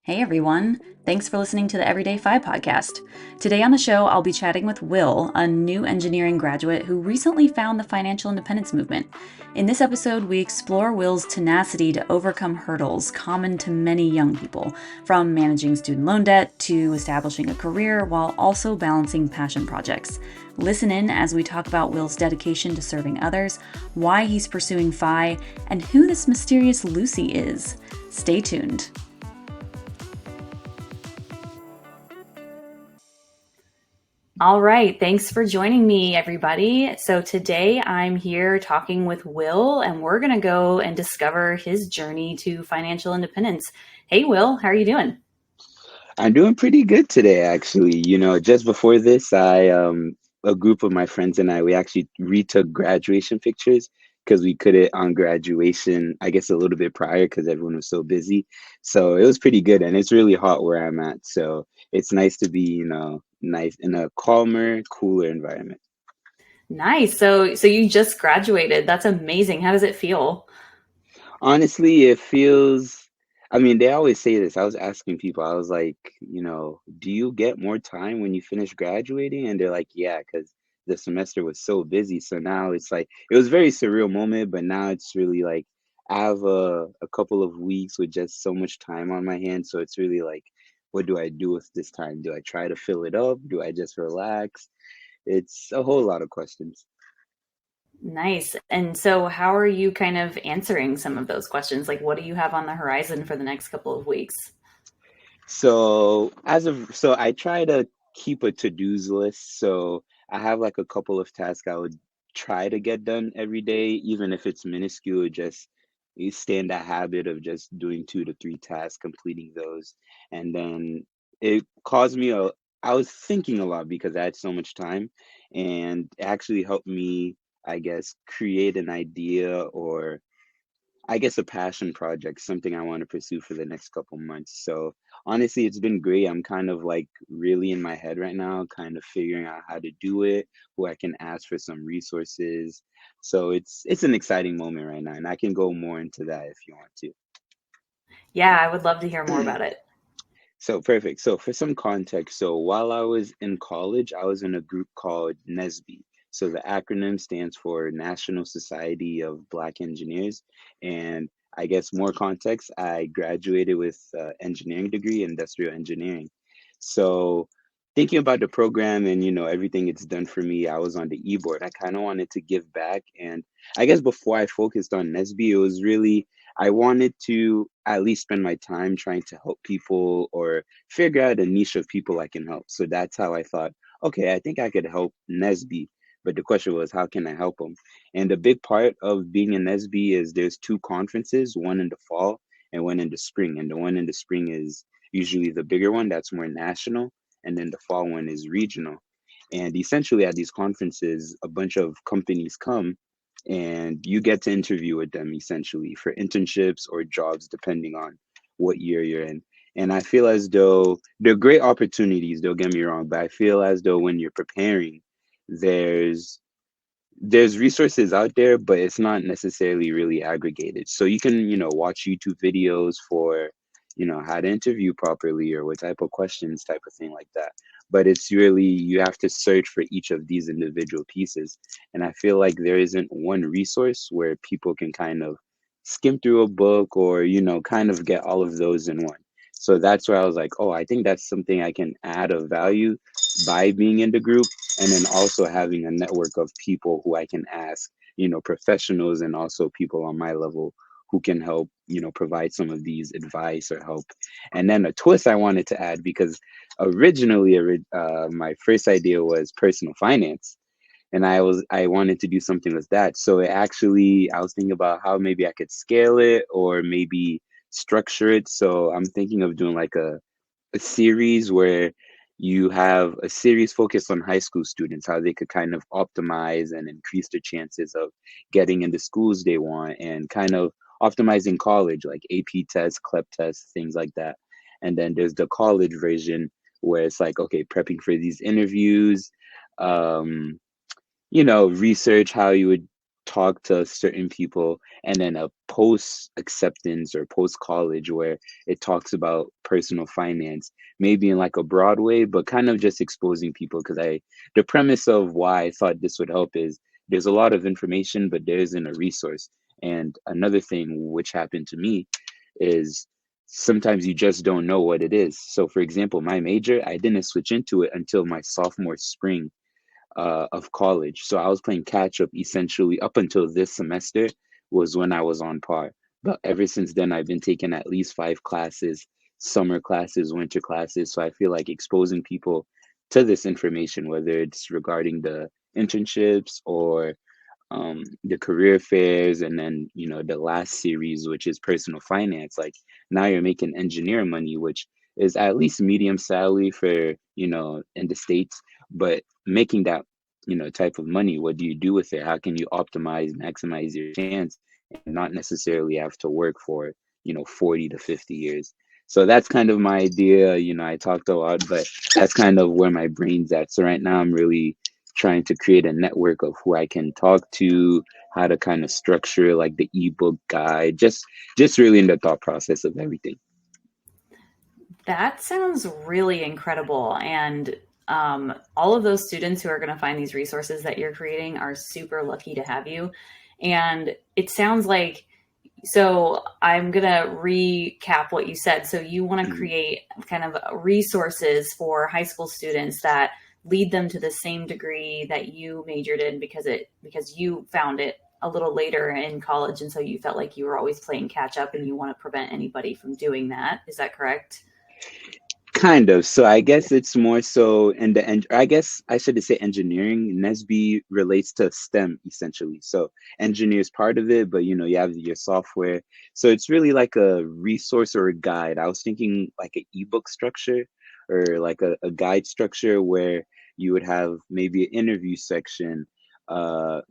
Hey everyone, thanks for listening to the Everyday Fi podcast. Today on the show, I'll be chatting with Will, a new engineering graduate who recently found the financial independence movement. In this episode, we explore Will's tenacity to overcome hurdles common to many young people, from managing student loan debt to establishing a career while also balancing passion projects. Listen in as we talk about Will's dedication to serving others, why he's pursuing Fi, and who this mysterious Lucy is. Stay tuned. All right. Thanks for joining me, everybody. So today I'm here talking with Will, and we're going to go and discover his journey to financial independence. Hey, Will, how are you doing? I'm doing pretty good today, actually. Just before this, a group of my friends and I, we actually retook graduation pictures because we couldn't on graduation, I guess a little bit prior because everyone was so busy. So it was pretty good, and it's really hot where I'm at. So it's nice to be, nice in a calmer, cooler environment. Nice. So you just graduated. That's amazing. How does it feel? Honestly, it feels, I mean, they always say this. I was asking people, I was like, do you get more time when you finish graduating? And they're like, yeah, because the semester was so busy. So now it's like, it was a very surreal moment, but now it's really like, I have a couple of weeks with just so much time on my hands. So it's really like, what do I do with this time? Do I try to fill it up? Do I just relax? It's a whole lot of questions. Nice. And so how are you kind of answering some of those questions? Like, what do you have on the horizon for the next couple of weeks? So I try to keep a to-dos list. So I have like a couple of tasks I would try to get done every day, even if it's minuscule, just you stay in that habit of just doing 2 to 3 tasks, completing those. And then it caused me I was thinking a lot because I had so much time, and it actually helped me, I guess, create an idea, or I guess a passion project, something I want to pursue for the next couple months. So honestly, it's been great. I'm kind of like really in my head right now, kind of figuring out how to do it, who I can ask for some resources. So it's an exciting moment right now, and I can go more into that if you want Yeah, I would love to hear more to. about it. So perfect. So for some context, so while I was in college, I was in a group called NESB. So the acronym stands for National Society of Black Engineers. And I guess more context, I graduated with engineering degree, industrial engineering. So thinking about the program and everything it's done for me, I was on the e-board. I kind of wanted to give back, and I guess before I focused on NESB, it was really I wanted to at least spend my time trying to help people or figure out a niche of people I can help. So that's how I thought, okay, I think I could help Nesby. But the question was, how can I help them? And a big part of being in Nesby is there's 2 conferences, one in the fall and one in the spring. And the one in the spring is usually the bigger one that's more national. And then the fall one is regional. And essentially at these conferences, a bunch of companies come and you get to interview with them essentially for internships or jobs depending on what year you're in. And I feel as though they're great opportunities, don't get me wrong, but I feel as though when you're preparing, there's there's resources out there, but it's not necessarily really aggregated. So you can, watch YouTube videos for, how to interview properly or what type of questions, type of thing like that. But it's really, you have to search for each of these individual pieces. And I feel like there isn't one resource where people can kind of skim through a book or, kind of get all of those in one. So that's where I was like, oh, I think that's something I can add of value by being in the group, and then also having a network of people who I can ask, professionals and also people on my level who can help, provide some of these advice or help. And then a twist I wanted to add, because originally my first idea was personal finance, and I wanted to do something with that. So it actually, I was thinking about how maybe I could scale it or maybe structure it. So I'm thinking of doing like a series where you have a series focused on high school students, how they could kind of optimize and increase their chances of getting in the schools they want, and kind of optimizing college, like AP tests, CLEP tests, things like that. And then there's the college version where it's like, okay, prepping for these interviews, research how you would talk to certain people, and then a post acceptance or post college where it talks about personal finance, maybe in like a broad way, but kind of just exposing people. Because the premise of why I thought this would help is there's a lot of information, but there isn't a resource. And another thing which happened to me is sometimes you just don't know what it is. So, for example, my major, I didn't switch into it until my sophomore spring of college. So I was playing catch up essentially up until this semester was when I was on par. But ever since then, I've been taking at least 5 classes, summer classes, winter classes. So I feel like exposing people to this information, whether it's regarding the internships or the career fairs, and then the last series, which is personal finance. Like now you're making engineer money, which is at least medium salary for in the states, but making that type of money, what do you do with it? How can you maximize your chance and not necessarily have to work for 40 to 50 years? So that's kind of my idea. I talked a lot, but that's kind of where my brain's at. So right now I'm really trying to create a network of who I can talk to, how to kind of structure like the ebook guide, just really in the thought process of everything. That sounds really incredible. And all of those students who are going to find these resources that you're creating are super lucky to have you. And it sounds like, so I'm going to recap what you said. So you want to Mhm. create kind of resources for high school students that lead them to the same degree that you majored in because you found it a little later in college, and so you felt like you were always playing catch up and you want to prevent anybody from doing that. Is that correct? Kind of. So I guess it's more so in the end. I guess I should say engineering. Nesby relates to STEM essentially. So engineer is part of it, but you have your software. So it's really like a resource or a guide. I was thinking like an ebook structure or like a guide structure where you would have maybe an interview section.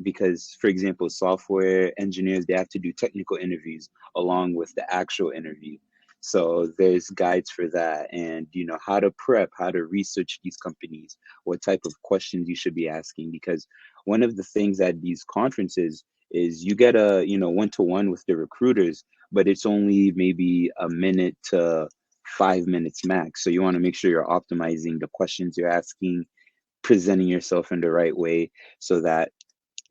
Because for example, software engineers, they have to do technical interviews along with the actual interview. So there's guides for that, and how to prep, how to research these companies, what type of questions you should be asking. Because one of the things at these conferences is you get a one-to-one with the recruiters, but it's only maybe a minute to 5 minutes max. So you want to make sure you're optimizing the questions you're asking, presenting yourself in the right way, so that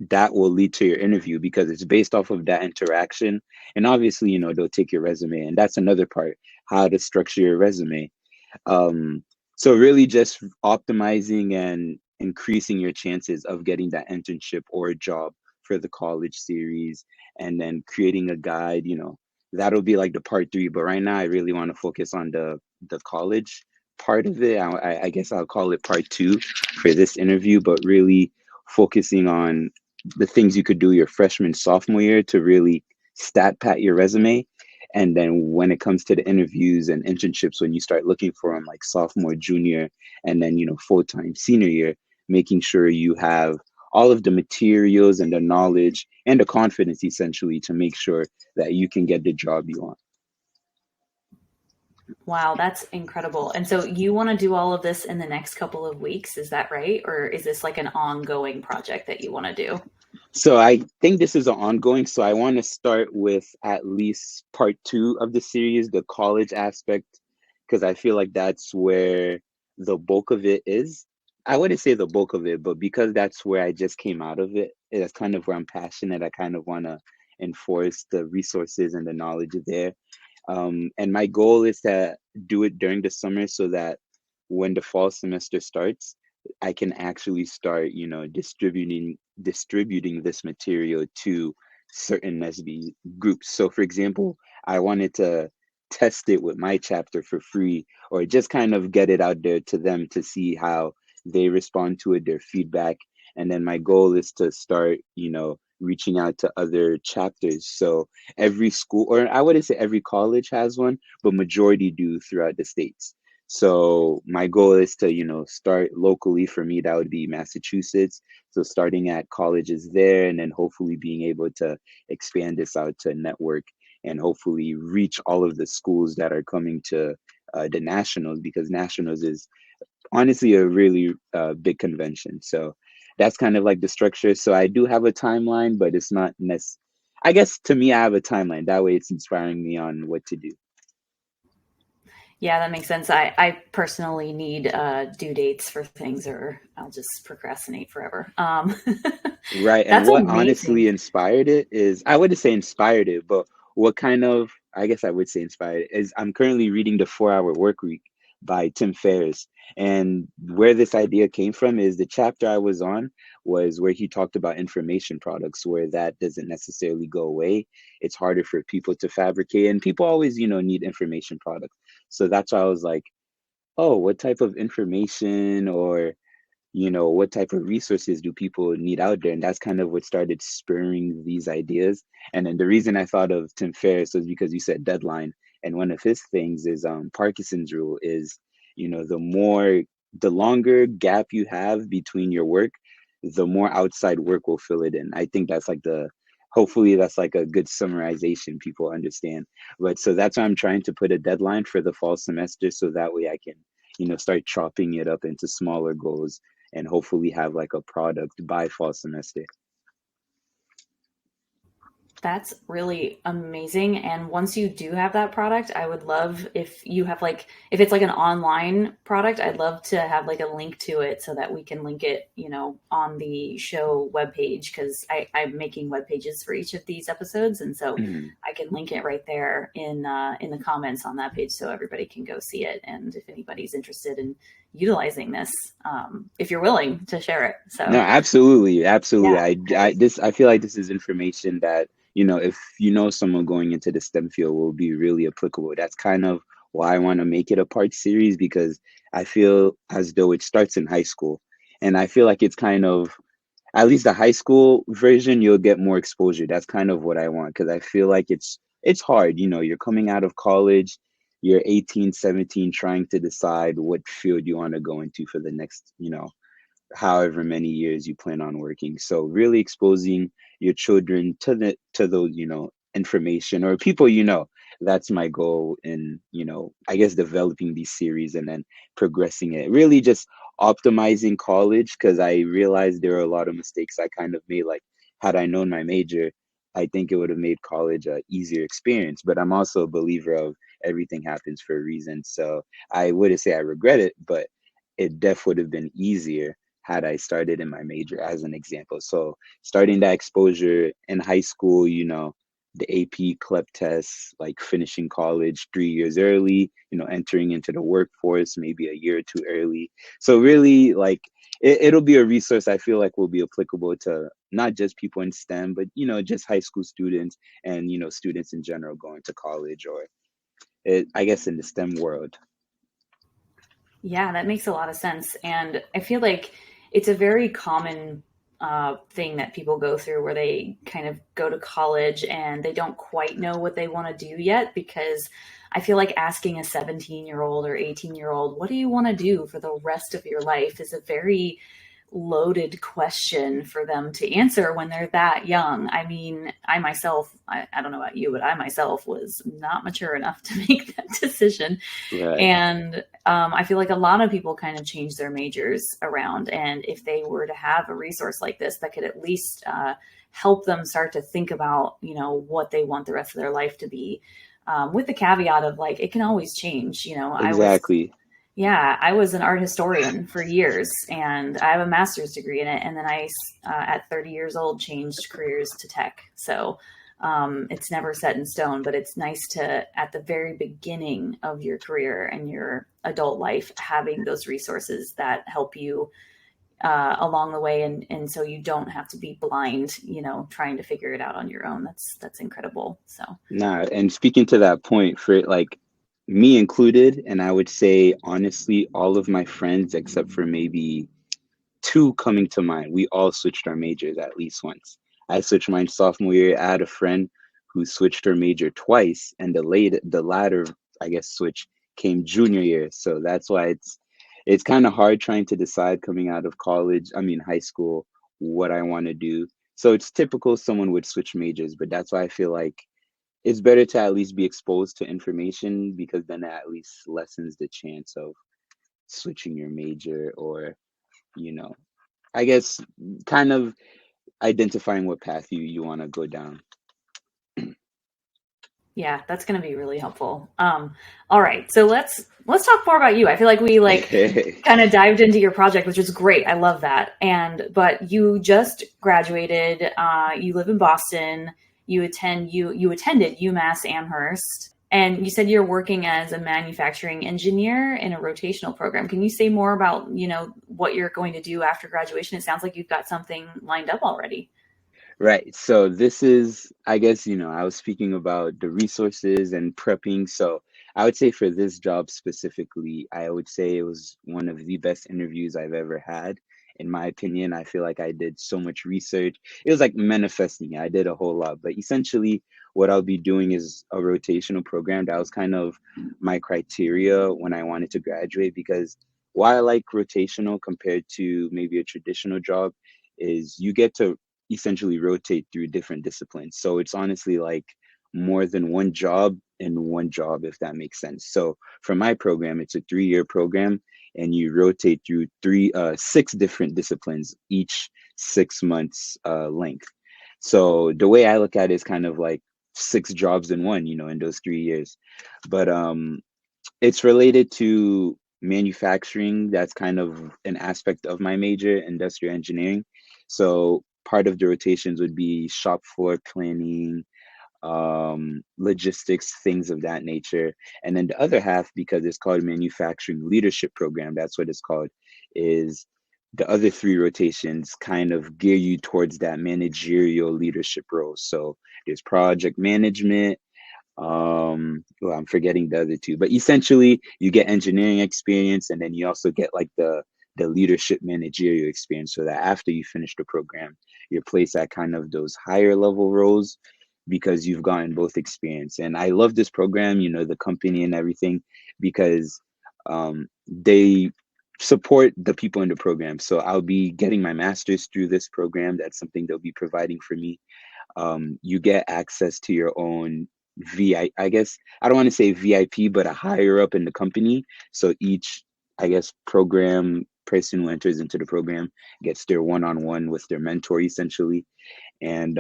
that will lead to your interview, because it's based off of that interaction. And obviously they'll take your resume, and that's another part, how to structure your resume. um, so really just optimizing and increasing your chances of getting that internship or a job for the college series, and then creating a guide. That'll be like the part 3, but right now I really want to focus on the college part of it. I guess I'll call it part 2 for this interview, but really focusing on the things you could do your freshman sophomore year to really stat pat your resume. And then when it comes to the interviews and internships, when you start looking for them like sophomore, junior, and then full-time senior year, making sure you have all of the materials and the knowledge and the confidence essentially to make sure that you can get the job you want. Wow, that's incredible. And so you want to do all of this in the next couple of weeks, is that right? Or is this like an ongoing project that you want to do? So I think this is an ongoing. So I want to start with at least part 2 of the series, the college aspect, because I feel like that's where the bulk of it is. I wouldn't say the bulk of it, but because that's where I just came out of it, that's kind of where I'm passionate. I kind of want to enforce the resources and the knowledge there. And my goal is to do it during the summer so that when the fall semester starts, I can actually start, distributing this material to certain SB groups. So, for example, I wanted to test it with my chapter for free, or just kind of get it out there to them to see how they respond to it, their feedback. And then my goal is to start, reaching out to other chapters. So every school, or I wouldn't say every college has one, but majority do throughout the states. So my goal is to, start locally. For me, that would be Massachusetts. So starting at colleges there, and then hopefully being able to expand this out to network and hopefully reach all of the schools that are coming to the nationals, because nationals is honestly a really big convention. So that's kind of like the structure. So I do have a timeline, but it's not I guess to me, I have a timeline. That way it's inspiring me on what to do. Yeah, that makes sense. I personally need due dates for things, or I'll just procrastinate forever. Right. And That's what honestly amazing. inspired it is, I wouldn't say inspired it, but what kind of, I guess I would say inspired it, is I'm currently reading The 4 Hour Work Week by Tim Ferriss. And where this idea came from is the chapter I was on was where he talked about information products, where that doesn't necessarily go away. It's harder for people to fabricate, and people always, need information products. So that's why I was like, oh, what type of information or what type of resources do people need out there? And that's kind of what started spurring these ideas. And then the reason I thought of Tim Ferriss was because you said deadline. And one of his things is Parkinson's rule is, the longer gap you have between your work, the more outside work will fill it in. I think that's like hopefully that's like a good summarization people understand. But so that's why I'm trying to put a deadline for the fall semester so that way I can, start chopping it up into smaller goals and hopefully have like a product by fall semester. That's really amazing. And once you do have that product, I would love if you have like, if it's like an online product, I'd love to have like a link to it so that we can link it, on the show webpage. Cause I'm making web pages for each of these episodes. And so Mhm. I can link it right there in the comments on that page so everybody can go see it. And if anybody's interested in utilizing this, if you're willing to share it. No, So absolutely, absolutely. yeah, I feel like this is information that, if someone going into the STEM field will be really applicable. That's kind of why I want to make it a part series because I feel as though it starts in high school. And I feel like it's kind of, at least the high school version, you'll get more exposure. That's kind of what I want because I feel like it's hard. You're coming out of college, you're 18, 17, trying to decide what field you want to go into for the next, however many years you plan on working. So really exposing your children to those, information or people That's my goal in, I guess developing these series and then progressing it. Really just optimizing college because I realized there are a lot of mistakes I kind of made. Like had I known my major, I think it would have made college a easier experience. But I'm also a believer of everything happens for a reason. So I wouldn't say I regret it, but it def would have been easier had I started in my major as an example. So starting that exposure in high school, the AP CLEP tests, like finishing college 3 years early, entering into the workforce maybe a year or two early. So really like it'll be a resource I feel like will be applicable to not just people in STEM, but just high school students and students in general going to college or I guess in the STEM world. yeah, that makes a lot of sense. And I feel like it's a very common thing that people go through where they kind of go to college and they don't quite know what they want to do yet. Because I feel like asking a 17-year-old or 18-year-old, what do you want to do for the rest of your life, is a very loaded question for them to answer when they're that young. I mean, I myself, I don't know about you, but I myself was not mature enough to make that decision. Right. And I feel like a lot of people kind of change their majors around. And if they were to have a resource like this that could at least help them start to think about, what they want the rest of their life to be, with the caveat of like, it can always change. Exactly. I was an art historian for years and I have a master's degree in it. And then at 30 years old, changed careers to tech. So it's never set in stone, but it's nice to, at the very beginning of your career and your adult life, having those resources that help you along the way. And so you don't have to be blind, trying to figure it out on your own. That's incredible. So Nah, and speaking to that point, for like me included, and I would say honestly, all of my friends except for maybe two coming to mind, we all switched our majors at least once. I switched mine sophomore year. I had a friend who switched her major twice, and the latter, I guess, switch came junior year. So that's why it's kind of hard trying to decide coming out of college, I mean high school, what I want to do. So it's typical someone would switch majors, but that's why I feel like it's better to at least be exposed to information because then that at least lessens the chance of switching your major or, you know. I guess kind of identifying what path you want to go down. Yeah, that's going to be really helpful. All right, so let's talk more about you. I feel like we like kind of dived into your project, which is great. I love that. And but you just graduated. You live in Boston. You attended UMass Amherst, and you said you're working as a manufacturing engineer in a rotational program. Can you say more about what you're going to do after graduation? It sounds like you've got something lined up already. Right. So this is, I guess, I was speaking about the resources and prepping. So I would say for this job specifically, I would say it was one of the best interviews I've ever had. In my opinion, I feel like I did so much research. It was like manifesting. I did a whole lot, but essentially what I'll be doing is a rotational program. That was kind of my criteria when I wanted to graduate because why I like rotational compared to maybe a traditional job is you get to essentially rotate through different disciplines. So it's honestly like more than one job in one job, if that makes sense. So for my program, it's a 3-year program, and you rotate through six different disciplines each 6 months length. So the way I look at it is kind of like six jobs in one, in those 3 years. But it's related to manufacturing. That's kind of an aspect of my major, industrial engineering. So part of the rotations would be shop floor planning, logistics, things of that nature. And then the other half, because it's called manufacturing leadership program, that's what it's called, is the other three rotations kind of gear you towards that managerial leadership role. So there's project management, well, I'm forgetting the other two, but essentially you get engineering experience, and then you also get like the leadership managerial experience, so that after you finish the program you're placed at kind of those higher level roles because you've gotten both experience. And I love this program, the company and everything, because they support the people in the program. So I'll be getting my master's through this program. That's something they'll be providing for me. You get access to your own I guess I don't want to say VIP, but a higher up in the company. So each, I guess, program person who enters into the program gets their one-on-one with their mentor essentially. And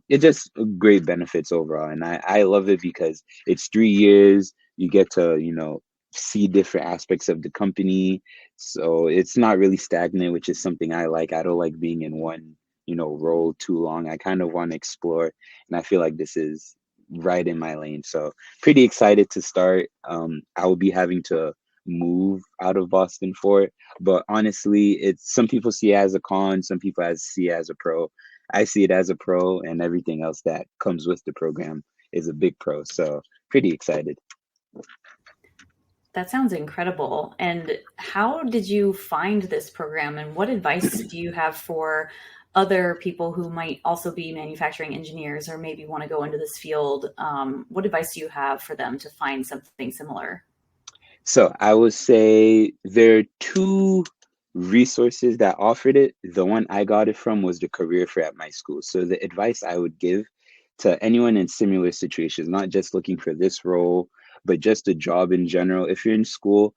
it just great benefits overall. And I love it because it's 3 years. You get to, see different aspects of the company. So it's not really stagnant, which is something I like. I don't like being in one, role too long. I kind of want to explore. And I feel like this is right in my lane. So pretty excited to start. I will be having to move out of Boston for it. But honestly, it's some people see it as a con, some people see it as a pro. I see it as a pro, and everything else that comes with the program is a big pro. So pretty excited. That sounds incredible. And how did you find this program? And what advice do you have for other people who might also be manufacturing engineers or maybe want to go into this field? What advice do you have for them to find something similar? So I would say there are two resources that offered it. The one I got it from was the career fair at my school. So the advice I would give to anyone in similar situations, not just looking for this role, but just a job in general, if you're in school,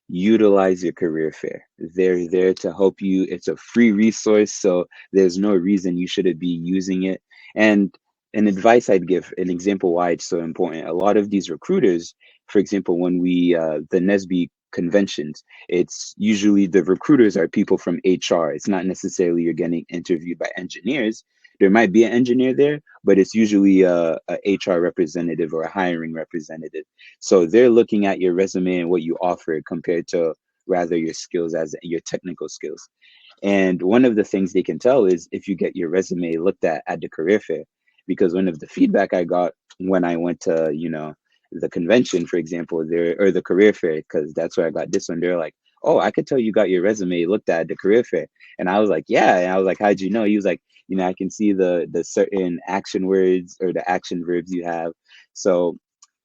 utilize your career fair. They're there to help you. It's a free resource, so there's no reason you shouldn't be using it. And an advice I'd give, an example why it's so important. A lot of these recruiters, for example, when the NESB conventions, it's usually the recruiters are people from HR. It's not necessarily you're getting interviewed by engineers. There might be an engineer there, but it's usually a HR representative or a hiring representative. So they're looking at your resume and what you offer compared to rather your skills as your technical skills. And one of the things they can tell is if you get your resume looked at the career fair, because one of the feedback I got when I went to, the convention, for example, there or the career fair, because that's where I got this one. They're like, "Oh, I could tell you got your resume looked at the career fair," and I was like, "Yeah," and I was like, "How'd you know?" He was like, "I can see the certain action words or the action verbs you have." So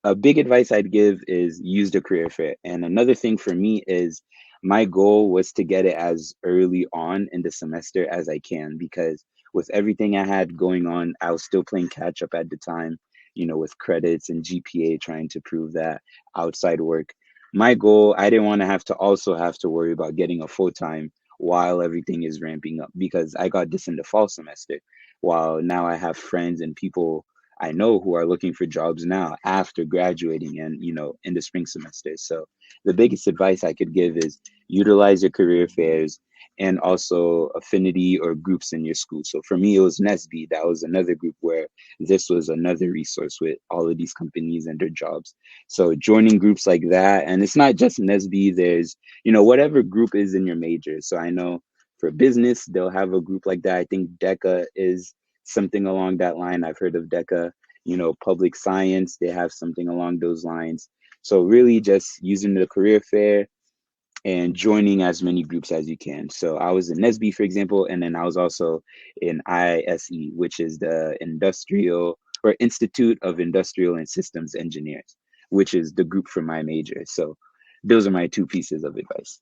a big advice I'd give is use the career fair. And another thing for me is my goal was to get it as early on in the semester as I can, because with everything I had going on, I was still playing catch up at the time, with credits and GPA, trying to prove that outside work. My goal, I didn't want to have to also have to worry about getting a full time while everything is ramping up, because I got this in the fall semester, while now I have friends and people I know who are looking for jobs now after graduating and, in the spring semester. So the biggest advice I could give is utilize your career fairs and also affinity or groups in your school. So for me, it was NESB. That was another group where this was another resource with all of these companies and their jobs. So joining groups like that, and it's not just NESB, there's, whatever group is in your major. So I know for business, they'll have a group like that. I think DECA is something along that line. I've heard of DECA. Public science, they have something along those lines. So really just using the career fair and joining as many groups as you can. So I was in NESB, for example, and then I was also in ISE, which is the Industrial or Institute of Industrial and Systems Engineers, which is the group for my major. So those are my two pieces of advice.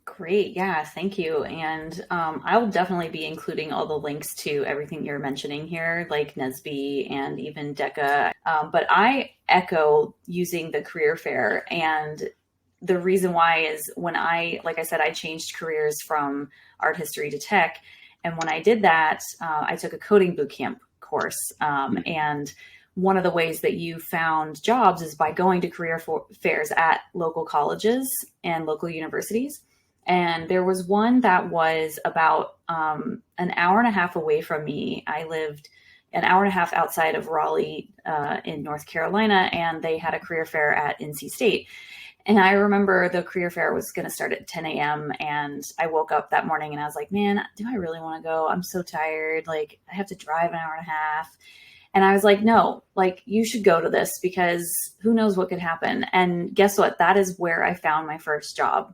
Great. Yeah, thank you. And I will definitely be including all the links to everything you're mentioning here, like NESB and even DECA. But I echo using the career fair. And the reason why is when like I said, I changed careers from art history to tech. And when I did that, I took a coding bootcamp course. And one of the ways that you found jobs is by going to career fairs at local colleges and local universities. And there was one that was about an hour and a half away from me. I lived an hour and a half outside of Raleigh in North Carolina, and they had a career fair at NC State. And I remember the career fair was going to start at 10 a.m. And I woke up that morning and I was like, man, do I really want to go? I'm so tired. Like, I have to drive an hour and a half. And I was like, no, like you should go to this because who knows what could happen. And guess what? That is where I found my first job.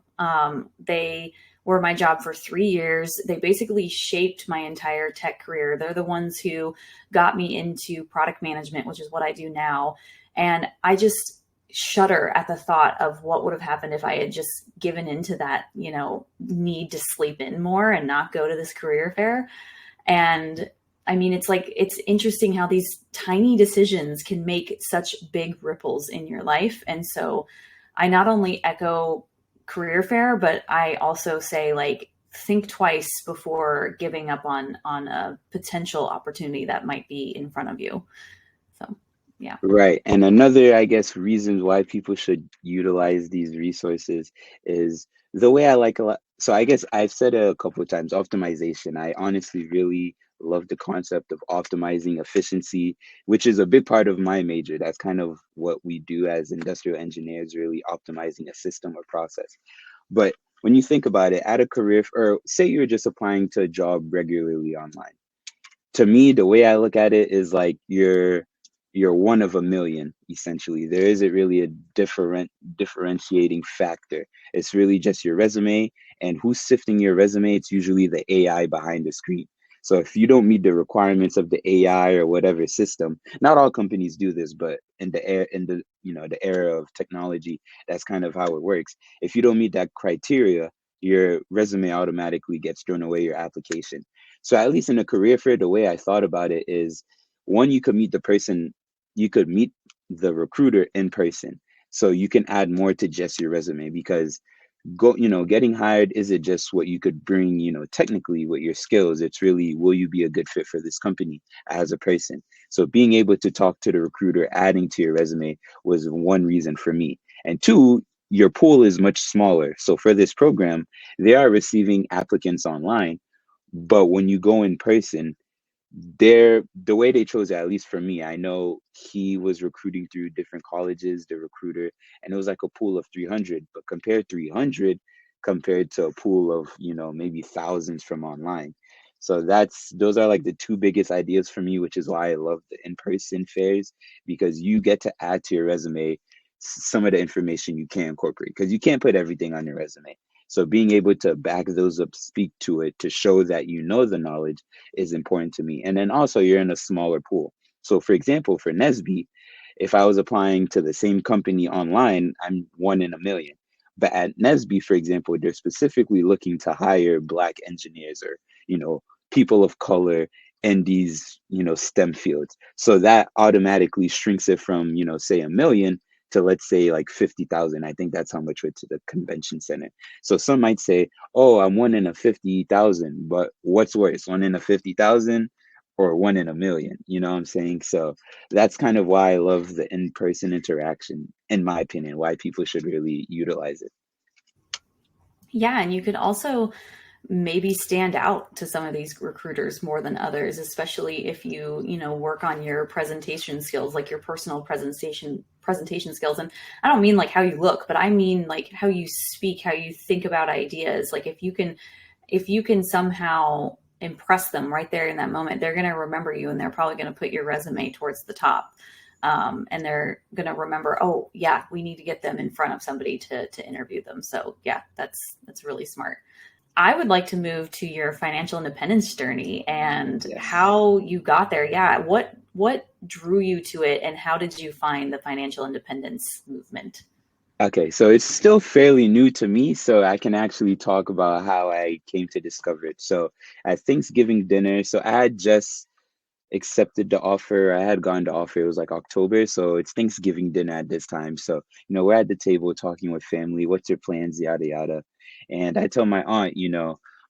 They were my job for 3 years. They basically shaped my entire tech career. They're the ones who got me into product management, which is what I do now. And I just shudder at the thought of what would have happened if I had just given into that, need to sleep in more and not go to this career fair. And I mean, it's interesting how these tiny decisions can make such big ripples in your life. And so I not only echo career fair, but I also say, like, think twice before giving up on a potential opportunity that might be in front of you. So, yeah. Right. And another, I guess, reasons why people should utilize these resources is the way I like a lot. So I guess I've said it a couple of times, optimization. I honestly really love the concept of optimizing efficiency, which is a big part of my major. That's kind of what we do as industrial engineers, really optimizing a system or process. But when you think about it, at a career, or say you're just applying to a job regularly online, to me, the way I look at it is like you're one of a million, essentially. There isn't really a differentiating factor. It's really just your resume, and who's sifting your resume. It's usually the AI behind the screen. So if you don't meet the requirements of the AI or whatever system, not all companies do this, but in the era of technology, that's kind of how it works. If you don't meet that criteria, your resume automatically gets thrown away, your application. So at least in a career fair, the way I thought about it is, one, you could meet the recruiter in person. So you can add more to just your resume, because getting hired isn't just what you could bring, technically with your skills. It's really, will you be a good fit for this company as a person? So being able to talk to the recruiter, adding to your resume, was one reason for me. And two, your pool is much smaller. So for this program, they are receiving applicants online, but when you go in person, the way they chose it, at least for me, I know he was recruiting through different colleges, the recruiter, and it was like a pool of 300. But compare 300 compared to a pool of, maybe thousands from online. So those are like the two biggest ideas for me, which is why I love the in-person fairs, because you get to add to your resume some of the information you can incorporate, because you can't put everything on your resume. So being able to back those up, speak to it, to show that you know the knowledge, is important to me. And then also, you're in a smaller pool. So for example, for NESB, if I was applying to the same company online, I'm one in a million. But at NESB, for example, they're specifically looking to hire Black engineers, or, people of color in these, STEM fields. So that automatically shrinks it from, say, a million to, let's say, like 50,000. I think that's how much went to the convention center. So some might say, oh, I'm one in a 50,000, but what's worse, one in a 50,000 or one in a million? You know what I'm saying? So that's kind of why I love the in-person interaction, in my opinion, why people should really utilize it. Yeah, and you could also maybe stand out to some of these recruiters more than others, especially if you work on your presentation skills, like your personal presentation skills. And I don't mean like how you look, but I mean like how you speak, how you think about ideas. Like if you can somehow impress them right there in that moment, they're going to remember you, and they're probably going to put your resume towards the top. And they're going to remember, oh yeah, we need to get them in front of somebody to interview them. So yeah, that's really smart. I would like to move to your financial independence journey and Yes. how you got there. Yeah, what drew you to it, and how did you find the financial independence movement? Okay, so it's still fairly new to me, so I can actually talk about how I came to discover it. So at Thanksgiving dinner, so I had just accepted the offer. I had gotten the offer. It was like October, so it's Thanksgiving dinner at this time. So, we're at the table talking with family. What's your plans? Yada yada. And I tell my aunt,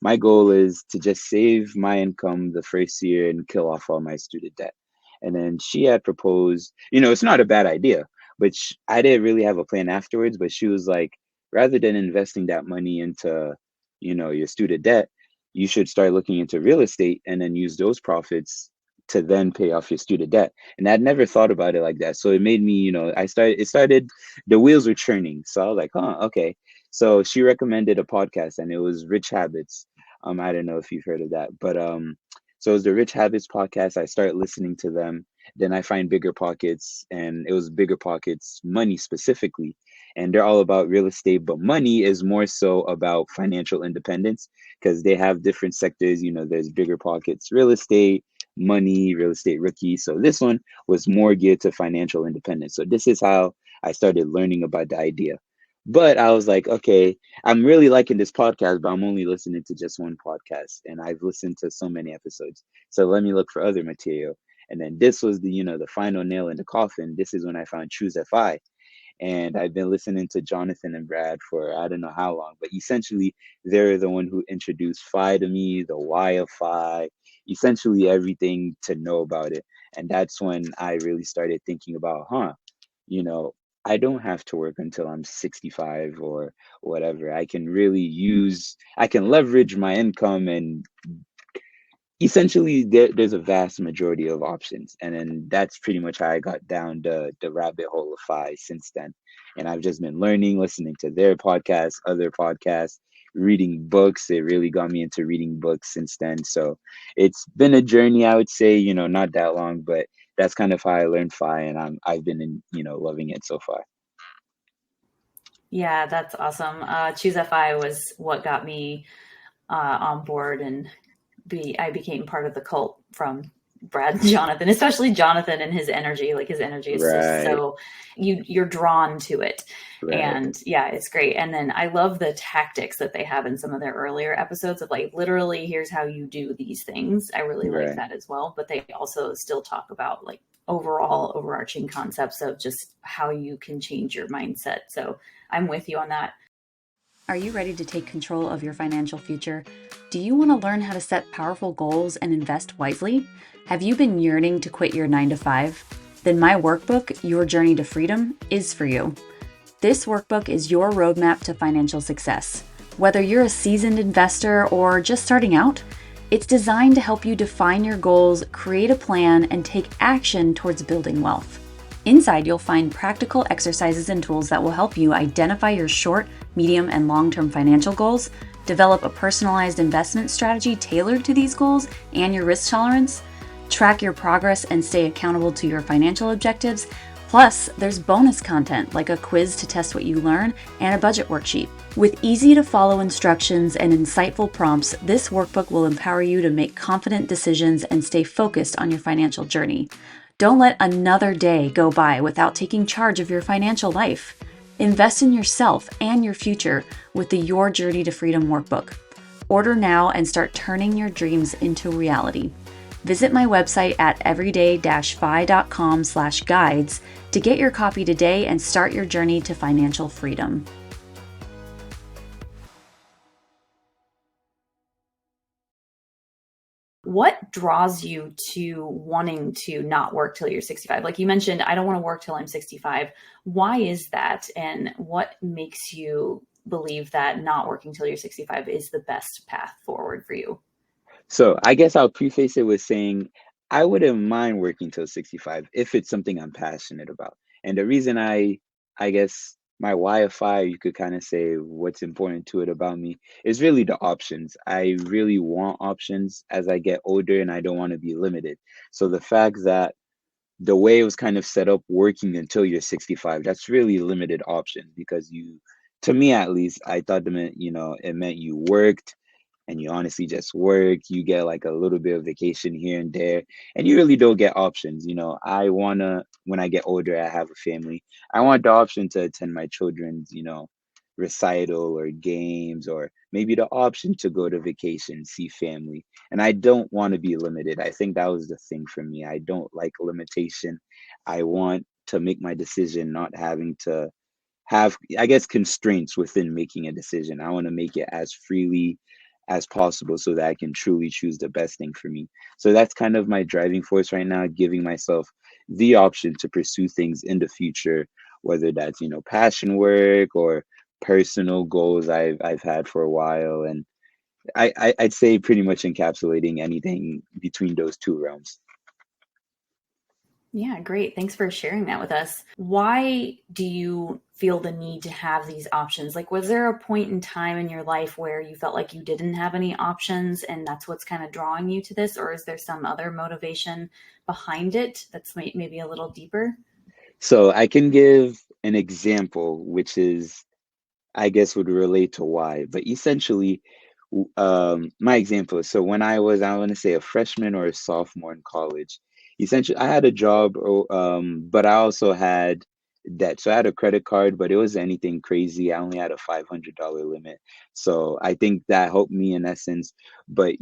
my goal is to just save my income the first year and kill off all my student debt. And then she had proposed, it's not a bad idea, but I didn't really have a plan afterwards. But she was like, rather than investing that money into, your student debt, you should start looking into real estate and then use those profits to then pay off your student debt. And I'd never thought about it like that. So it made me, the wheels were churning. So I was like, huh, okay. So she recommended a podcast, and it was Rich Habits. I don't know if you've heard of that, but so it was the Rich Habits podcast. I started listening to them. Then I find Bigger Pockets, and it was Bigger Pockets Money specifically. And they're all about real estate, but money is more so about financial independence because they have different sectors. There's Bigger Pockets Real Estate, Money, Real Estate Rookie. So this one was more geared to financial independence. So this is how I started learning about the idea. But I was like, okay, I'm really liking this podcast, but I'm only listening to just one podcast, and I've listened to so many episodes. So let me look for other material. And then this was the final nail in the coffin. This is when I found Choose FI, and I've been listening to Jonathan and Brad for I don't know how long, but essentially they're the one who introduced Fi to me, the why of Fi, essentially everything to know about it. And that's when I really started thinking about, you know, I don't have to work until I'm 65 or whatever. I can leverage my income, and essentially there's a vast majority of options. And then that's pretty much how I got down the rabbit hole of Fi since then. And I've just been learning, listening to their podcasts, other podcasts, reading books. It really got me into reading books since then. So it's been a journey, I would say, not that long, but that's kind of how I learned Fi, and I've been loving it so far. Yeah, that's awesome. Choose FI was what got me on board, and I became part of the cult from Brad and Jonathan, especially Jonathan and his energy. Like his energy is just Right, so you're drawn to it. right, And yeah, it's great. And then I love the tactics that they have in some of their earlier episodes of like literally here's how you do these things. I really like right. that as well. But they also still talk about like overall overarching concepts of just how you can change your mindset. So I'm with you on that. Are you ready to take control of your financial future? Do you want to learn how to set powerful goals and invest wisely? Have you been yearning to quit your 9 to 5? Then my workbook, Your Journey to Freedom, is for you. This workbook is your roadmap to financial success. Whether you're a seasoned investor or just starting out, it's designed to help you define your goals, create a plan, and take action towards building wealth. Inside, you'll find practical exercises and tools that will help you identify your short, medium, and long-term financial goals, develop a personalized investment strategy tailored to these goals and your risk tolerance, track your progress and stay accountable to your financial objectives. Plus, there's bonus content like a quiz to test what you learn and a budget worksheet. With easy-to-follow instructions and insightful prompts, this workbook will empower you to make confident decisions and stay focused on your financial journey. Don't let another day go by without taking charge of your financial life. Invest in yourself and your future with the Your Journey to Freedom workbook. Order now and start turning your dreams into reality. Visit my website at everyday-fi.com/guides to get your copy today and start your journey to financial freedom. What draws you to wanting to not work till you're 65? Like you mentioned, I don't want to work till I'm 65. Why is that? And what makes you believe that not working till you're 65 is the best path forward for you? So I guess I'll preface it with saying I wouldn't mind working till 65 if it's something I'm passionate about. And the reason I guess my why of fire, you could kind of say what's important to it about me is really the options. I really want options as I get older and I don't want to be limited. So the fact that the way it was kind of set up working until you're 65, that's really limited options because to me at least, I thought it meant, it meant you worked and you honestly just work, you get like a little bit of vacation here and there, and you really don't get options. When I get older, I have a family. I want the option to attend my children's, recital or games, or maybe the option to go to vacation, see family. And I don't want to be limited. I think that was the thing for me. I don't like limitation. I want to make my decision not having to have, I guess, constraints within making a decision. I want to make it as freely as possible so that I can truly choose the best thing for me. So that's kind of my driving force right now, giving myself the option to pursue things in the future, whether that's, passion work or personal goals I've had for a while. And I'd say pretty much encapsulating anything between those two realms. Yeah, great. Thanks for sharing that with us. Why do you feel the need to have these options? Like, was there a point in time in your life where you felt like you didn't have any options and that's what's kind of drawing you to this? Or is there some other motivation behind it that's maybe a little deeper? So I can give an example, which is I guess would relate to why. But essentially, my example is so when I want to say a freshman or a sophomore in college, essentially I had a job, but I also had debt. So I had a credit card, but it was anything crazy. I only had a $500 limit. So I think that helped me in essence. But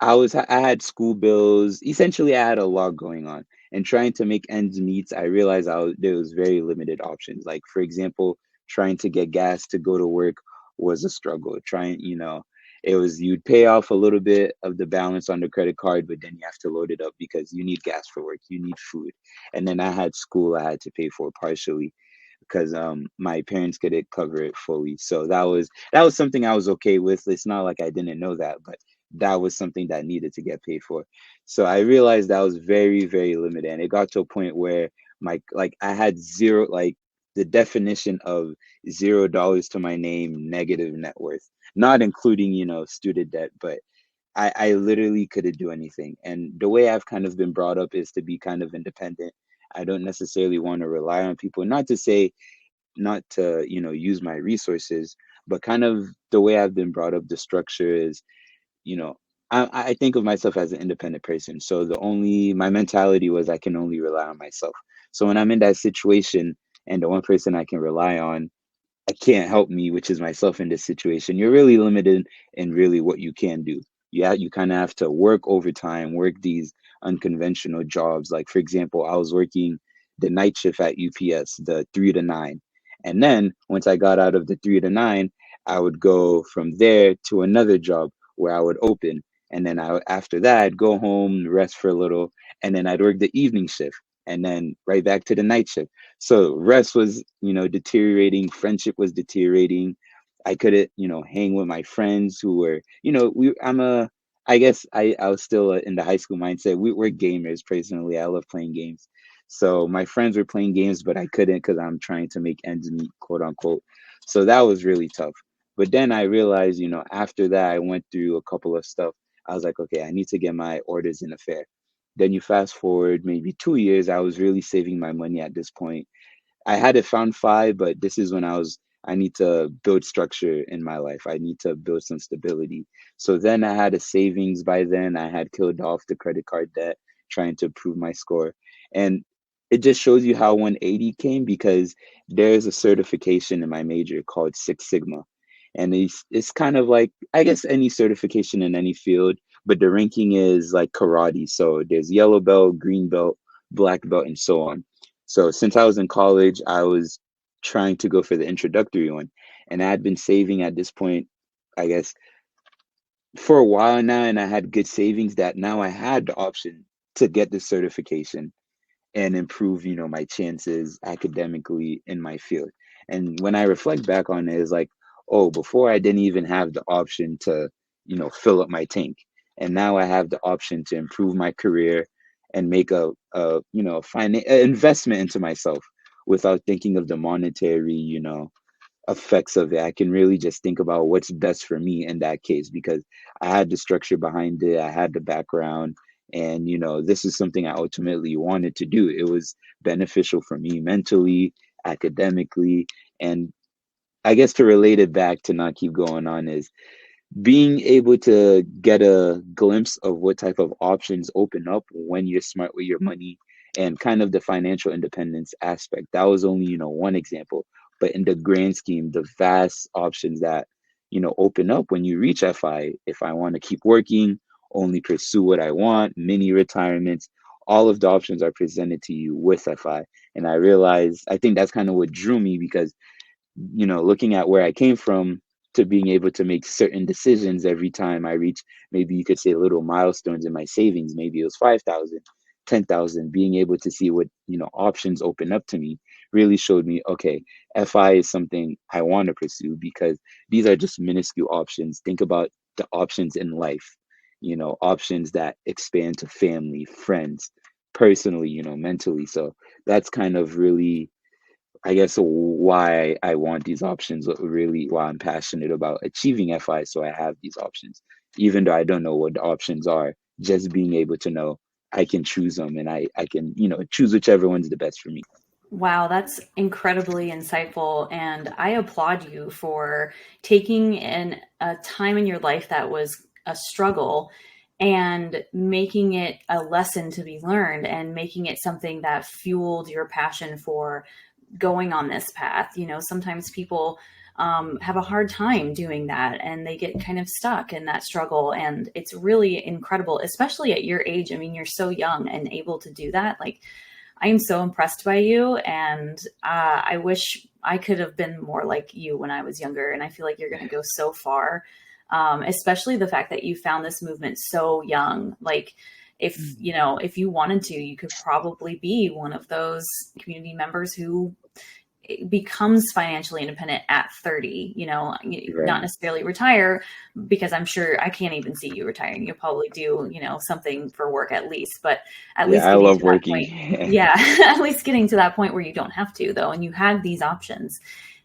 I had school bills. Essentially, I had a lot going on, and trying to make ends meet. I realized there was very limited options. Like for example, trying to get gas to go to work was a struggle. It was you'd pay off a little bit of the balance on the credit card, but then you have to load it up because you need gas for work, you need food, and then I had school I had to pay for partially because my parents couldn't cover it fully. So that was something I was okay with. It's not like I didn't know that, but that was something that needed to get paid for. So I realized that was very, very limited. And it got to a point where I had zero, like the definition of $0 to my name, negative net worth, not including, student debt, but I literally couldn't do anything. And the way I've kind of been brought up is to be kind of independent. I don't necessarily want to rely on people, not to say not to, use my resources, but kind of the way I've been brought up, the structure is you know, I think of myself as an independent person. So my mentality was I can only rely on myself. So when I'm in that situation and the one person I can rely on I can't help me, which is myself in this situation, you're really limited in really what you can do. You kind of have to work overtime, work these unconventional jobs. Like for example, I was working the night shift at UPS, the 3 to 9. And then once I got out of the 3 to 9, I would go from there to another job where I would open. And then after that, I'd go home, rest for a little, and then I'd work the evening shift and then right back to the night shift. So rest was, deteriorating. Friendship was deteriorating. I couldn't, hang with my friends who were, I guess I was still in the high school mindset. We're gamers personally. I love playing games. So my friends were playing games, but I couldn't because I'm trying to make ends meet, quote unquote. So that was really tough. But then I realized, after that, I went through a couple of stuff. I was like, okay, I need to get my orders in a fair. Then you fast forward maybe 2 years, I was really saving my money at this point. I had it found five, but this is when I need to build structure in my life. I need to build some stability. So then I had a savings by then. I had killed off the credit card debt, trying to improve my score. And it just shows you how 180 came because there's a certification in my major called Six Sigma. And it's kind of like, I guess, any certification in any field, but the ranking is like karate. So there's yellow belt, green belt, black belt, and so on. So since I was in college, I was trying to go for the introductory one. And I had been saving at this point, I guess, for a while now, and I had good savings that now I had the option to get the certification and improve, my chances academically in my field. And when I reflect back on it, it's like, oh, before I didn't even have the option to, fill up my tank. And now I have the option to improve my career and make investment into myself without thinking of the monetary, effects of it. I can really just think about what's best for me in that case because I had the structure behind it, I had the background, and this is something I ultimately wanted to do. It was beneficial for me mentally, academically, and I guess to relate it back to not keep going on is being able to get a glimpse of what type of options open up when you're smart with your money and kind of the financial independence aspect. That was only, one example. But in the grand scheme, the vast options that, open up when you reach FI, if I want to keep working, only pursue what I want, mini retirements, all of the options are presented to you with FI. And I think that's kind of what drew me because looking at where I came from to being able to make certain decisions every time I reach, maybe you could say little milestones in my savings, maybe it was 5,000, 10,000. Being able to see what, options open up to me really showed me, okay, FI is something I want to pursue because these are just minuscule options. Think about the options in life, options that expand to family, friends, personally, mentally. So that's kind of really I guess why I want these options, really why I'm passionate about achieving FI, so I have these options. Even though I don't know what the options are, just being able to know I can choose them and I can, choose whichever one's the best for me. Wow, that's incredibly insightful. And I applaud you for taking in a time in your life that was a struggle and making it a lesson to be learned and making it something that fueled your passion for going on this path. Sometimes people have a hard time doing that and they get kind of stuck in that struggle. And it's really incredible, especially at your age. I mean, you're so young and able to do that. Like, I am so impressed by you, and I wish I could have been more like you when I was younger. And I feel like you're going to go so far, especially the fact that you found this movement so young. Like, if you wanted to, you could probably be one of those community members who becomes financially independent at 30, not Right. necessarily retire, because I'm sure I can't even see you retiring. You'll probably do, something for work at least, but at Yeah, least I getting love to that working. point. Yeah. At least getting to that point where you don't have to though. And you have these options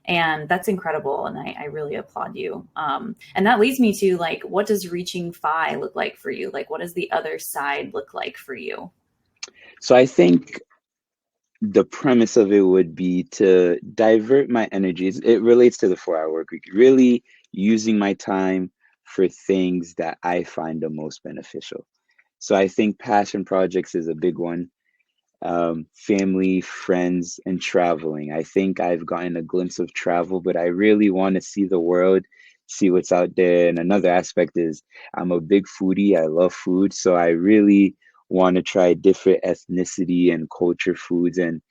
and that's incredible. And I really applaud you. And that leads me to like, what does reaching FI look like for you? Like, what does the other side look like for you? So I think the premise of it would be to divert my energies. It relates to the 4-hour work week, really using my time for things that I find the most beneficial. So I think passion projects is a big one. Family, friends, and traveling. I think I've gotten a glimpse of travel, but I really want to see the world, see what's out there. And another aspect is I'm a big foodie. I love food. So I really want to try different ethnicity and culture foods and,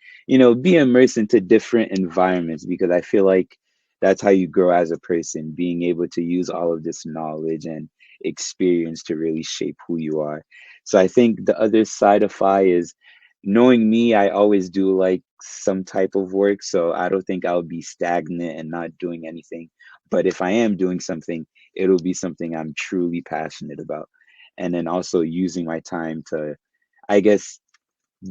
be immersed into different environments because I feel like that's how you grow as a person, being able to use all of this knowledge and experience to really shape who you are. So I think the other side of FI is knowing me, I always do like some type of work. So I don't think I'll be stagnant and not doing anything. But if I am doing something, it'll be something I'm truly passionate about. And then also using my time to, I guess,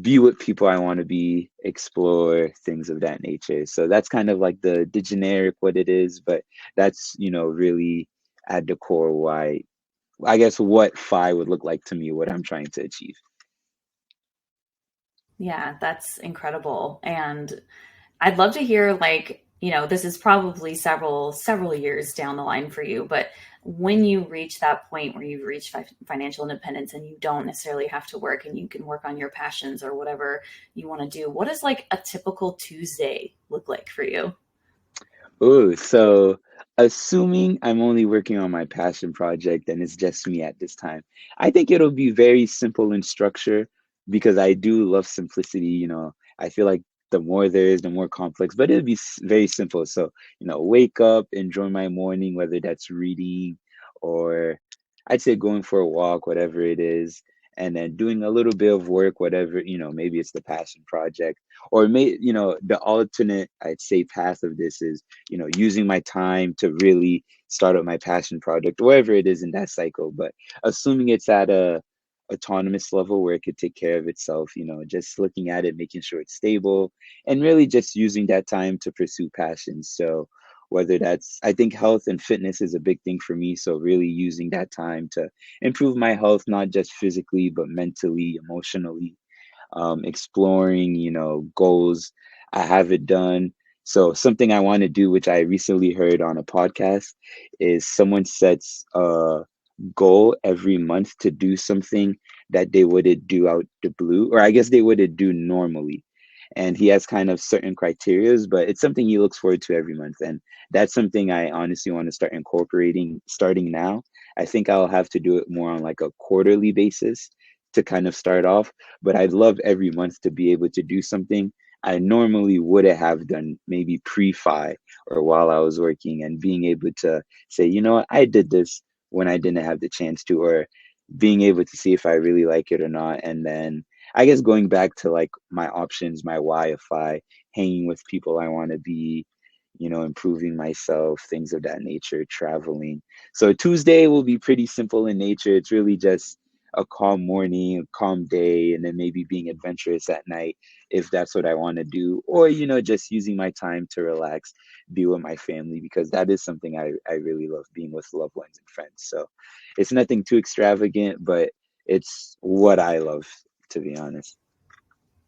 be with people I want to be, explore things of that nature. So that's kind of like the generic what it is, but that's, really at the core why I guess what FI would look like to me, what I'm trying to achieve. Yeah, that's incredible. And I'd love to hear like, this is probably several years down the line for you, but when you reach that point where you've reached financial independence and you don't necessarily have to work and you can work on your passions or whatever you want to do, what does like a typical Tuesday look like for you? Oh, so assuming I'm only working on my passion project and it's just me at this time, I think it'll be very simple in structure because I do love simplicity. I feel like the more there is, the more complex, but it'll be very simple. So, wake up, enjoy my morning, whether that's reading or I'd say going for a walk, whatever it is, and then doing a little bit of work, whatever, maybe it's the passion project or the alternate, I'd say, path of this is using my time to really start up my passion project, wherever it is in that cycle. But assuming it's at a autonomous level where it could take care of itself, just looking at it, making sure it's stable, and really just using that time to pursue passions. So whether that's, I think health and fitness is a big thing for me. So really using that time to improve my health, not just physically, but mentally, emotionally, exploring, goals. I haven't done. So something I want to do, which I recently heard on a podcast, is someone sets a goal every month to do something that they wouldn't do out the blue, or I guess they wouldn't do normally. And he has kind of certain criterias, but it's something he looks forward to every month. And that's something I honestly want to start incorporating starting now. I think I'll have to do it more on like a quarterly basis to kind of start off, but I'd love every month to be able to do something I normally wouldn't have done maybe pre-fi or while I was working, and being able to say, what, I did this when I didn't have the chance to, or being able to see if I really like it or not. And then I guess going back to like my options, my why if I hanging with people I want to be, improving myself, things of that nature, traveling. So Tuesday will be pretty simple in nature. It's really just a calm morning, a calm day, and then maybe being adventurous at night if that's what I want to do, or just using my time to relax, be with my family, because that is something I really love, being with loved ones and friends. So it's nothing too extravagant, but it's what I love, to be honest.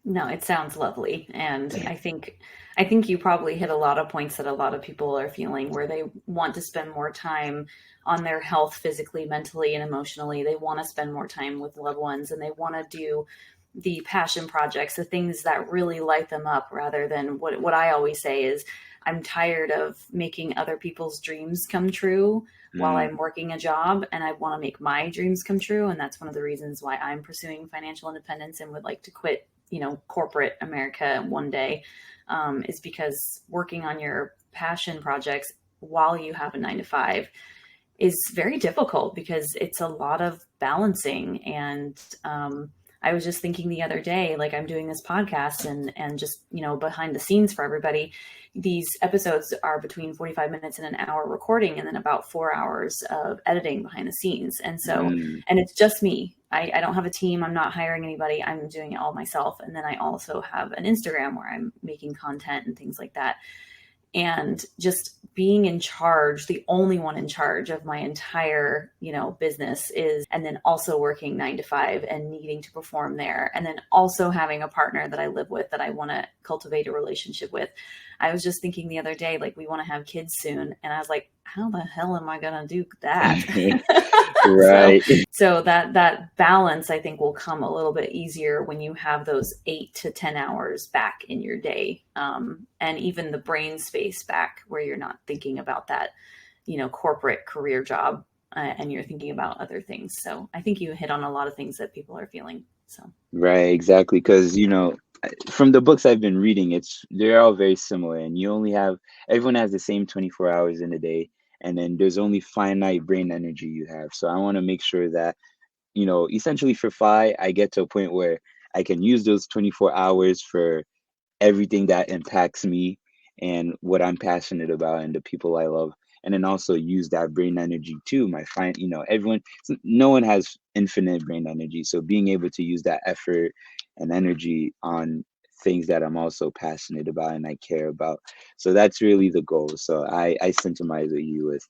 No, it sounds lovely. And I think you probably hit a lot of points that a lot of people are feeling where they want to spend more time on their health physically, mentally, and emotionally. They want to spend more time with loved ones and they want to do the passion projects, the things that really light them up rather than what I always say is I'm tired of making other people's dreams come true while Mm, I'm working a job and I want to make my dreams come true. And that's one of the reasons why I'm pursuing financial independence and would like to quit, corporate America one day, is because working on your passion projects while you have a 9 to 5 is very difficult because it's a lot of balancing. And I was just thinking the other day, like I'm doing this podcast and just, behind the scenes for everybody, these episodes are between 45 minutes and an hour recording and then about 4 hours of editing behind the scenes. And so, mm, and it's just me. I don't have a team. I'm not hiring anybody. I'm doing it all myself. And then I also have an Instagram where I'm making content and things like that, and just being in charge, the only one in charge of my entire, business is, and then also working 9 to 5 and needing to perform there. And then also having a partner that I live with that I want to cultivate a relationship with. I was just thinking the other day, like we want to have kids soon. And I was like, how the hell am I going to do that? mm. so, Right. so that balance, I think, will come a little bit easier when you have those 8 to 10 hours back in your day, and even the brain space back where you're not thinking about that, corporate career job, and you're thinking about other things. So I think you hit on a lot of things that people are feeling. So Right, exactly. Because, from the books I've been reading, they're all very similar, and everyone has the same 24 hours in a day, and then there's only finite brain energy you have. So I want to make sure that, essentially for I get to a point where I can use those 24 hours for everything that impacts me and what I'm passionate about and the people I love. And then also use that brain energy too. No one has infinite brain energy. So being able to use that effort and energy on things that I'm also passionate about and I care about. So that's really the goal. So I sympathize with you with,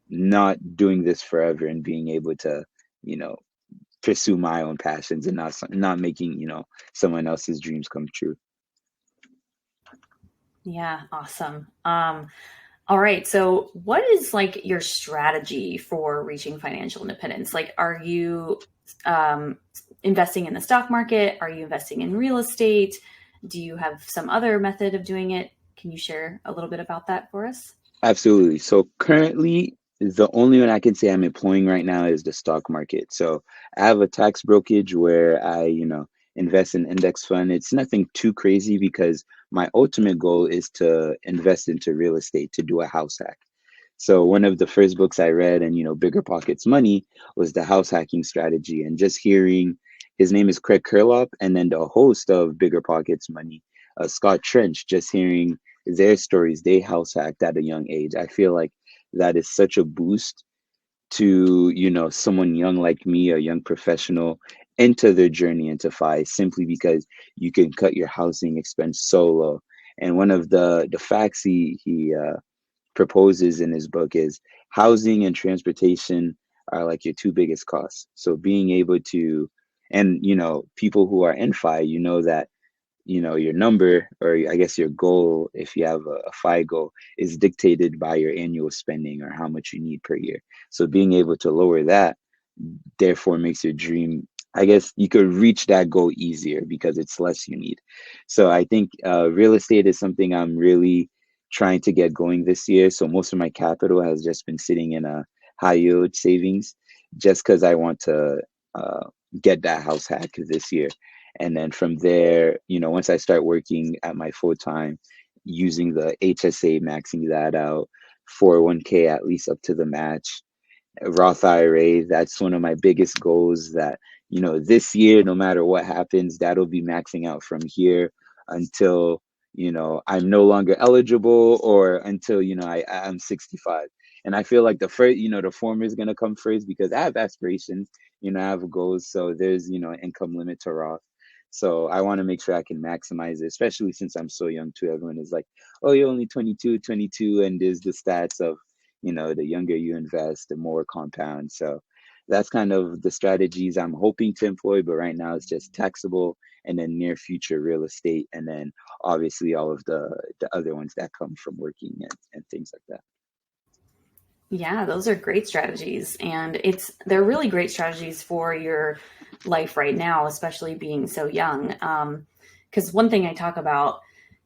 not doing this forever and being able to, you know, pursue my own passions and not making, someone else's dreams come true. yeah, awesome. All right. So, what is like your strategy for reaching financial independence? Like, are you investing in the stock market? Are you investing in real estate? Do you have some other method of doing it? Can you share a little bit about that for us? Absolutely. So currently, the only one I can say I'm employing right now is the stock market. So I have a tax brokerage where I invest in index fund. It's nothing too crazy because my ultimate goal is to invest into real estate to do a house hack. So one of the first books I read and Bigger Pockets Money was the house hacking strategy. And just hearing his name is Craig Curlop, and then the host of Bigger Pockets Money, Scott Trench, just hearing their stories, they house hacked at a young age. I feel like that is such a boost to someone young like me, a young professional, into their journey into FI simply because you can cut your housing expense so low. And one of the facts he proposes in his book is housing and transportation are like your two biggest costs. So being able to, and people who are in FI, you know that your number, or I guess your goal, if you have a FI goal, is dictated by your annual spending or how much you need per year. So being able to lower that therefore makes your dream, I guess you could reach that goal easier because it's less you need. So I think real estate is something I'm really trying to get going this year. So most of my capital has just been sitting in a high yield savings just because I want to uh, get that house hack this year. And then from there once I start working at my full time, using the HSA, maxing that out, 401k at least up to the match, Roth IRA. That's one of my biggest goals that this year, no matter what happens, that'll be maxing out from here until I'm no longer eligible or until I'm 65. And I feel like the former is going to come first because I have aspirations, I have goals. So there's an income limit to Roth. So I want to make sure I can maximize it, especially since I'm so young too. Everyone is like, oh, you're only 22, and there's the stats of the younger you invest, the more compound. So that's kind of the strategies I'm hoping to employ. But right now it's just taxable and then near future real estate. And then obviously all of the other ones that come from working and things like that. Yeah, those are great strategies. And they're really great strategies for your life right now, especially being so young. Because one thing I talk about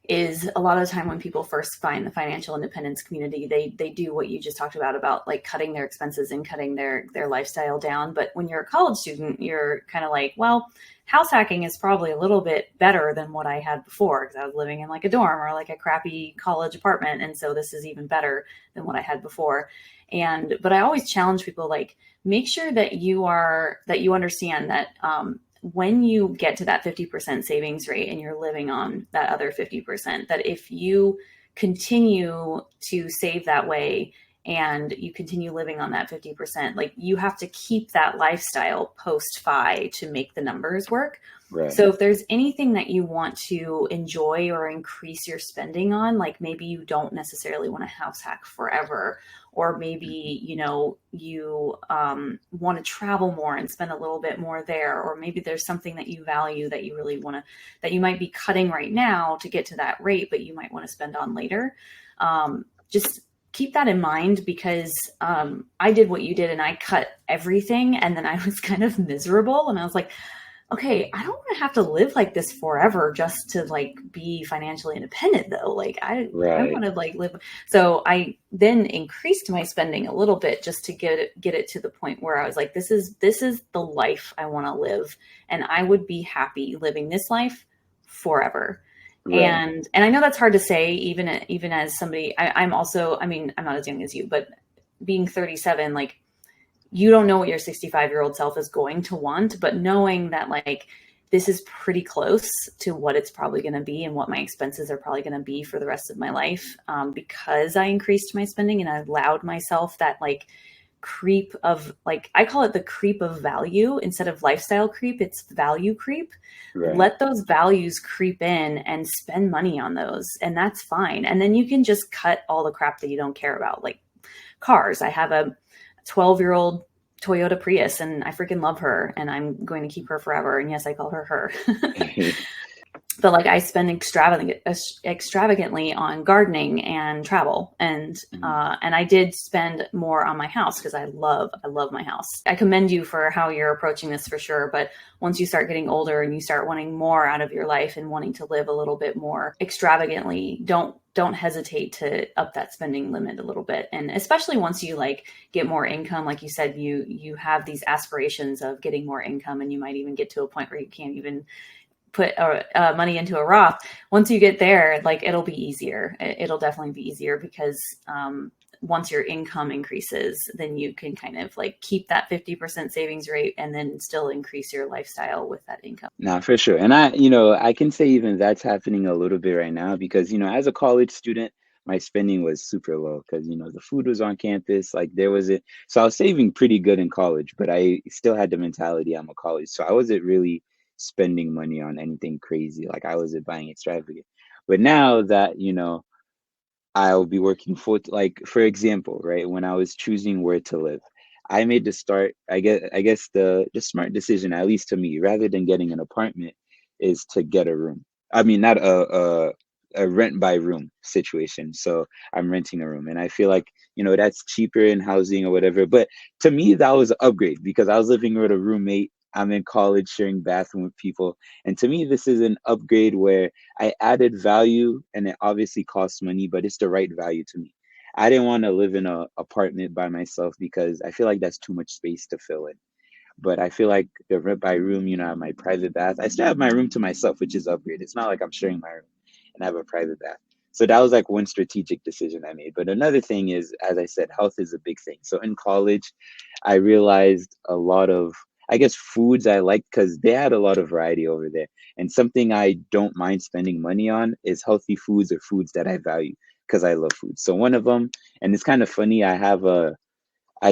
is a lot of the time when people first find the financial independence community, they do what you just talked about like cutting their expenses and cutting their lifestyle down. But when you're a college student, you're kind of like, well, house hacking is probably a little bit better than what I had before because I was living in like a dorm or like a crappy college apartment. And so this is even better than what I had before. But I always challenge people, like, make sure that you understand that when you get to that 50% savings rate and you're living on that other 50%, that if you continue to save that way and you continue living on that 50%, like, you have to keep that lifestyle post FI to make the numbers work. Right. So if there's anything that you want to enjoy or increase your spending on, like maybe you don't necessarily want to house hack forever, or maybe you want to travel more and spend a little bit more there, or maybe there's something that you value that you really want to, that you might be cutting right now to get to that rate, but you might want to spend on later. Just keep that in mind, because I did what you did and I cut everything, and then I was kind of miserable, and I was like, okay, I don't want to have to live like this forever just to like be financially independent though. Like I Right. want to like live. So I then increased my spending a little bit just to get it to the point where I was like, this is the life I want to live, and I would be happy living this life forever. Right. And I know that's hard to say, even as somebody, I'm also, I mean, I'm not as young as you, but being 37, like, you don't know what your 65-year-old self is going to want, but knowing that, like, this is pretty close to what it's probably going to be and what my expenses are probably going to be for the rest of my life, because I increased my spending and I allowed myself that, like, creep of, like, I call it the creep of value instead of lifestyle creep. It's value creep. Right. Let those values creep in and spend money on those. And that's fine. And then you can just cut all the crap that you don't care about, like cars. I have a 12-year-old Toyota Prius and I freaking love her and I'm going to keep her forever. And yes, I call her her. but like I spend extravagantly on gardening and travel, Mhm. and I did spend more on my house because I love my house. I commend you for how you're approaching this for sure, but once you start getting older and you start wanting more out of your life and wanting to live a little bit more extravagantly, don't hesitate to up that spending limit a little bit. And especially once you like get more income, like you said, you have these aspirations of getting more income, and you might even get to a point where you can't even put money into a Roth. Once you get there, like it'll be easier. It'll definitely be easier because once your income increases, then you can kind of like keep that 50% savings rate and then still increase your lifestyle with that income. Nah, for sure. And I can say even that's happening a little bit right now because, as a college student, my spending was super low because, the food was on campus, like there was it. So I was saving pretty good in college, but I still had the mentality I'm a college. So I wasn't really spending money on anything crazy. Like I wasn't buying extravagant. But now that, I'll be working like for example, right, when I was choosing where to live, I made the start, I guess the smart decision, at least to me, rather than getting an apartment, is to get a room. I mean, not a rent by room situation. So I'm renting a room. And I feel like, that's cheaper in housing or whatever. But to me, that was an upgrade because I was living with a roommate. I'm in college sharing bathroom with people. And to me, this is an upgrade where I added value and it obviously costs money, but it's the right value to me. I didn't want to live in a apartment by myself because I feel like that's too much space to fill in. But I feel like the rent by room, I have my private bath. I still have my room to myself, which is upgrade. It's not like I'm sharing my room and I have a private bath. So that was like one strategic decision I made. But another thing is, as I said, health is a big thing. So in college, I realized a lot of, I guess, foods I liked because they had a lot of variety over there. And something I don't mind spending money on is healthy foods or foods that I value because I love food. So one of them, and it's kind of funny, I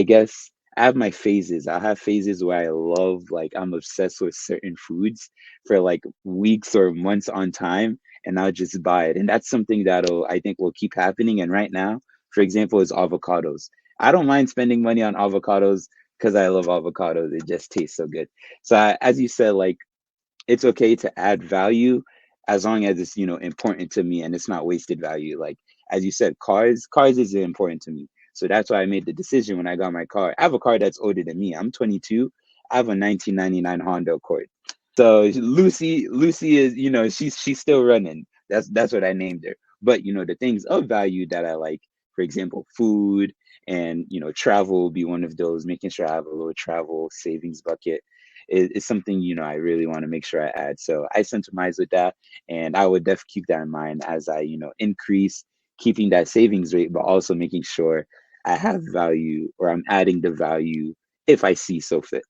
guess I have my phases. I have phases where I love, like, I'm obsessed with certain foods for like weeks or months on time, and I'll just buy it. And that's something I think will keep happening. And right now, for example, is avocados. I don't mind spending money on avocados because I love avocados. It just tastes so good. So, as you said, like, it's okay to add value as long as it's important to me and it's not wasted value. Like as you said, cars is important to me, so that's why I made the decision when I got my car. I have a car that's older than me. I'm 22. I have a 1999 Honda Accord. So Lucy is, she's still running. That's what I named her. But the things of value that I like, for example, food and travel will be one of those. Making sure I have a little travel savings bucket is something I really want to make sure I add. So I symptomize with that, and I would definitely keep that in mind as I increase keeping that savings rate, but also making sure I have value or I'm adding the value if I see so fit.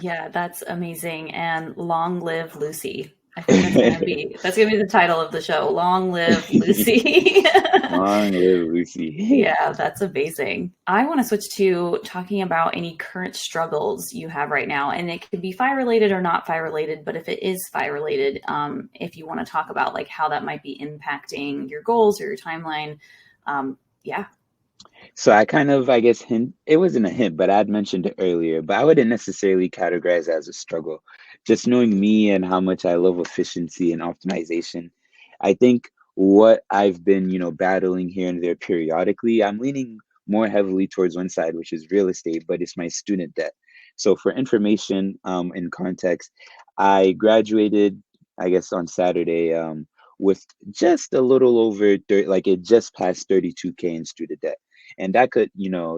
Yeah, that's amazing. And long live Lucy. I think that's gonna be the title of the show. Long live Lucy. Long live Lucy. Yeah, that's amazing. I want to switch to talking about any current struggles you have right now. And it could be fire related or not fire related, but if it is fire related, if you want to talk about like how that might be impacting your goals or your timeline, yeah. So I kind of, I guess, it wasn't a hint, but I'd mentioned it earlier, but I wouldn't necessarily categorize it as a struggle. Just knowing me and how much I love efficiency and optimization, I think what I've been, battling here and there periodically, I'm leaning more heavily towards one side, which is real estate, but it's my student debt. So for information, in context, I graduated, I guess, on Saturday, with just a little over 30, like it just passed 32K in student debt. And that could,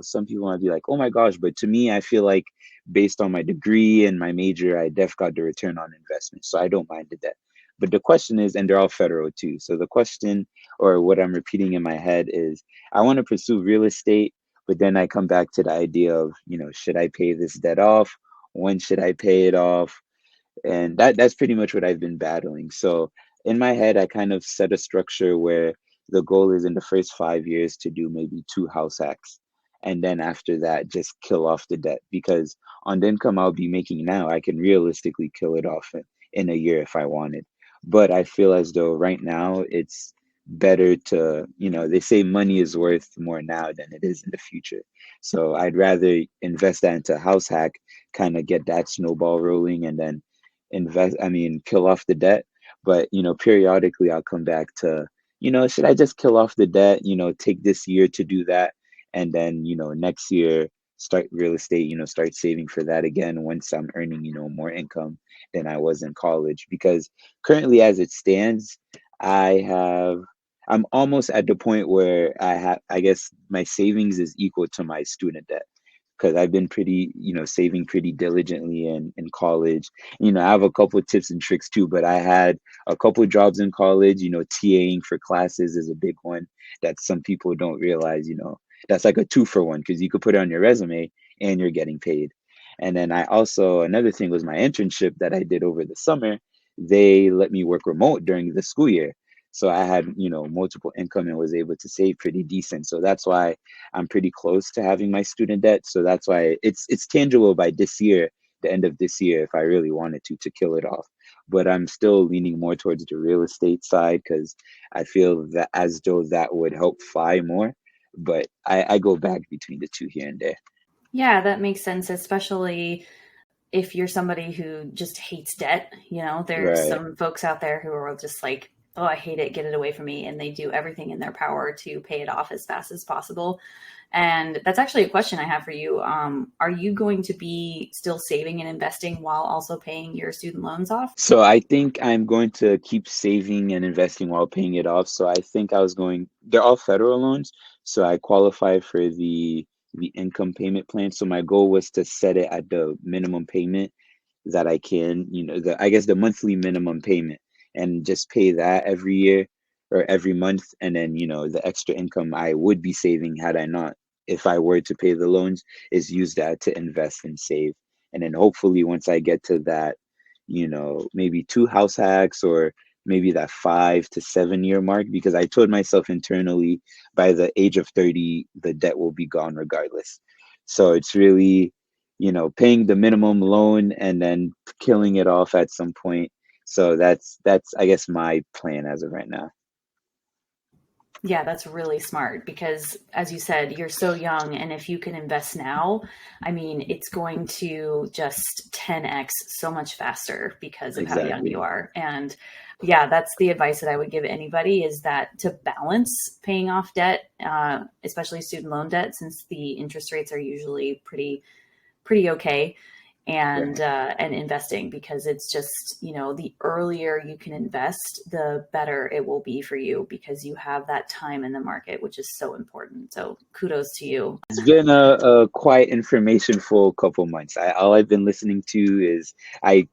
some people might be like, oh my gosh, but to me, I feel like based on my degree and my major, I def got the return on investment. So I don't mind the debt. But the question is, and they're all federal too. So the question, or what I'm repeating in my head is, I want to pursue real estate, but then I come back to the idea of, should I pay this debt off? When should I pay it off? And that's pretty much what I've been battling. So in my head, I kind of set a structure where the goal is in the first 5 years to do maybe two house hacks. And then after that, just kill off the debt because on the income I'll be making now, I can realistically kill it off in a year if I wanted. But I feel as though right now it's better to, they say money is worth more now than it is in the future. So I'd rather invest that into a house hack, kind of get that snowball rolling, and then kill off the debt. But, periodically I'll come back to, should I just kill off the debt, take this year to do that, and then, next year start real estate, start saving for that again once I'm earning, more income than I was in college. Because currently, as it stands, I have I'm almost at the point where I guess my savings is equal to my student debt, because I've been pretty, saving pretty diligently in college. I have a couple of tips and tricks too, but I had a couple of jobs in college. TAing for classes is a big one that some people don't realize. That's like a two for one, because you could put it on your resume and you're getting paid. And then another thing was my internship that I did over the summer. They let me work remote during the school year. So I had, multiple income and was able to save pretty decent. So that's why I'm pretty close to having my student debt. So that's why it's tangible by this year, the end of this year, if I really wanted to kill it off. But I'm still leaning more towards the real estate side, because I feel that as though that would help fly more. But I go back between the two here and there. Yeah, that makes sense, especially if you're somebody who just hates debt. There's Right. some folks out there who are just like, oh, I hate it, get it away from me. And they do everything in their power to pay it off as fast as possible. And that's actually a question I have for you. Are you going to be still saving and investing while also paying your student loans off? So I think I'm going to keep saving and investing while paying it off. So I think they're all federal loans. So I qualify for the income payment plan. So my goal was to set it at the minimum payment that I can, I guess the monthly minimum payment, and just pay that every year or every month. And then, the extra income I would be saving had I not, if I were to pay the loans, is use that to invest and save. And then hopefully once I get to that, maybe two house hacks, or maybe that 5 to 7 year mark, because I told myself internally by the age of 30, the debt will be gone regardless. So it's really, paying the minimum loan and then killing it off at some point. So that's I guess my plan as of right now. Yeah, that's really smart because, as you said, you're so young. And if you can invest now, I mean, it's going to just 10x so much faster because of how young you Exactly. are. And yeah, that's the advice that I would give anybody is that to balance paying off debt, especially student loan debt, since the interest rates are usually pretty okay, Right. and investing, because it's just, the earlier you can invest, the better it will be for you because you have that time in the market, which is so important. So kudos to you. It's been a quite information-full couple months. All I've been listening to is I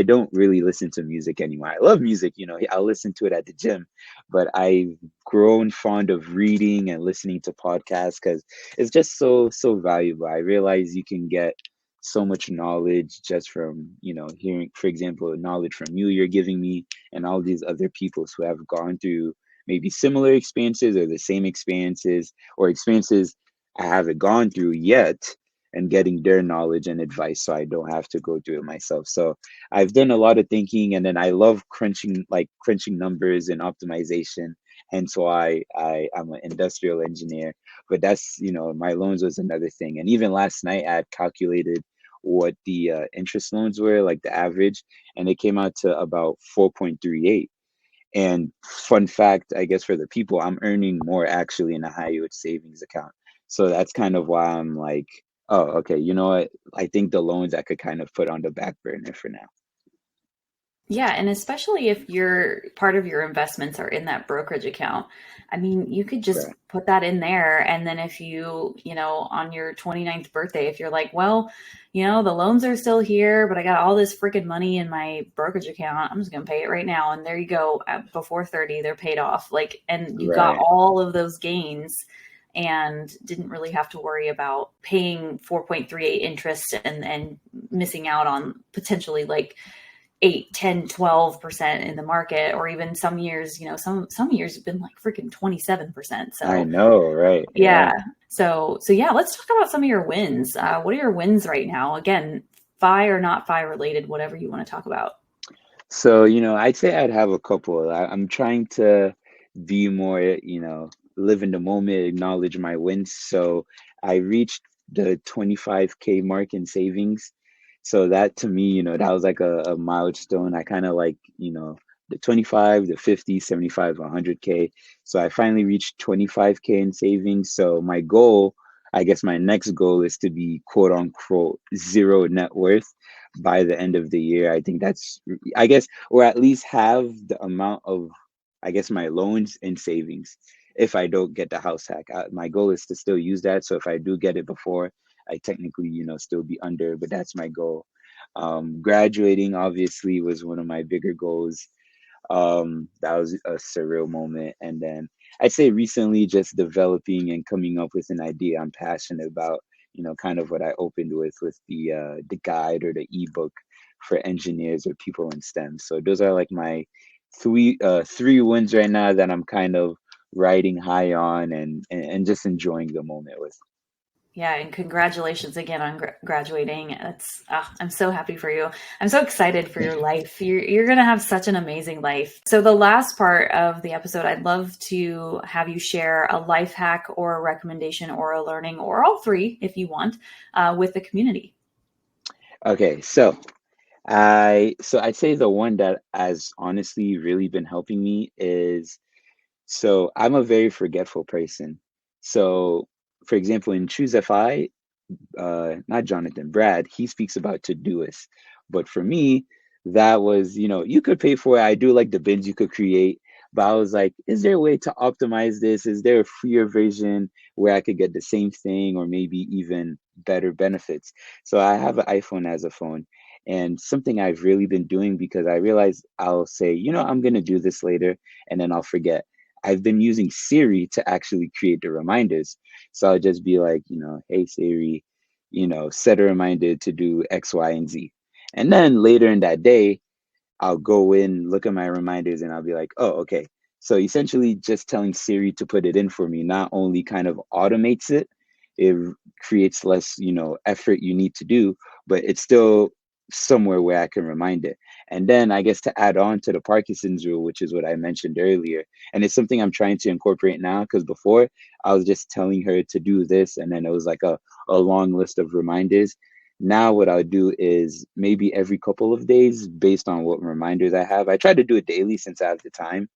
don't really listen to music anymore. I love music, I'll listen to it at the gym, but I've grown fond of reading and listening to podcasts because it's just so valuable. I realize you can get so much knowledge just from, hearing, for example, knowledge from you're giving me, and all these other people who have gone through maybe similar experiences or the same experiences, or experiences I haven't gone through yet, and getting their knowledge and advice so I don't have to go through it myself. So I've done a lot of thinking, and then I love crunching numbers and optimization. Hence why I'm an industrial engineer. But that's, my loans was another thing. And even last night I had calculated what the interest loans were, like the average, and it came out to about 4.38. And fun fact, I guess for the people, I'm earning more actually in a high yield savings account. So that's kind of why I'm like, oh, okay, you know what? I think the loans I could kind of put on the back burner for now. Yeah, and especially if your part of your investments are in that brokerage account. I mean, you could just Right. put that in there, and then if on your 29th birthday, if you're like, well, the loans are still here, but I got all this freaking money in my brokerage account, I'm just going to pay it right now, and there you go. Before 30, they're paid off. Like, and you got Right. all of those gains and didn't really have to worry about paying 4.38 interest and missing out on potentially like 8, 10, 12% in the market, or even some years, some years have been like freaking 27%. I So know, right? yeah. Yeah. So yeah, let's talk about some of your wins. What are your wins right now? Again, FI or not FI related, whatever you want to talk about. So, I'd say I'd have a couple. I'm trying to be more, live in the moment, acknowledge my wins. So I reached the 25K mark in savings. So that to me, that was like a milestone. I kind of like, the 25, the 50, 75, 100K. So I finally reached 25K in savings. So my goal, I guess my next goal is to be quote unquote zero net worth by the end of the year. I think that's, I guess, or at least have the amount of, I guess, my loans and savings if I don't get the house hack. My goal is to still use that. So if I do get it before, I technically, still be under, but that's my goal. Graduating obviously was one of my bigger goals. That was a surreal moment. And then I'd say recently just developing and coming up with an idea I'm passionate about, kind of what I opened with the guide or the ebook for engineers or people in STEM. So those are like my three wins right now that I'm kind of riding high on and just enjoying the moment with. Yeah, and congratulations again on graduating. I'm so happy for you. I'm so excited for your life. You're going to have such an amazing life. So the last part of the episode, I'd love to have you share a life hack or a recommendation or a learning or all three if you want with the community. Okay, so I'd say the one that has honestly really been helping me is, so I'm a very forgetful person. So for example, in Choose FI, not Jonathan, Brad, he speaks about Todoist. But for me, that was, you could pay for it. I do like the bins you could create, but I was like, is there a way to optimize this? Is there a freer version where I could get the same thing or maybe even better benefits? So I have an iPhone as a phone. And something I've really been doing because I realize I'll say, I'm going to do this later, and then I'll forget. I've been using Siri to actually create the reminders. So I'll just be like, hey Siri, set a reminder to do X, Y, and Z. And then later in that day, I'll go in, look at my reminders, and I'll be like, oh, okay. So essentially, just telling Siri to put it in for me not only kind of automates it, it creates less, effort you need to do, but it's still somewhere where I can remind it. And then I guess to add on to the Parkinson's rule, which is what I mentioned earlier, and it's something I'm trying to incorporate now because before I was just telling her to do this, and then it was like a long list of reminders. Now, what I'll do is maybe every couple of days, based on what reminders I have. I try to do it daily since I have the time,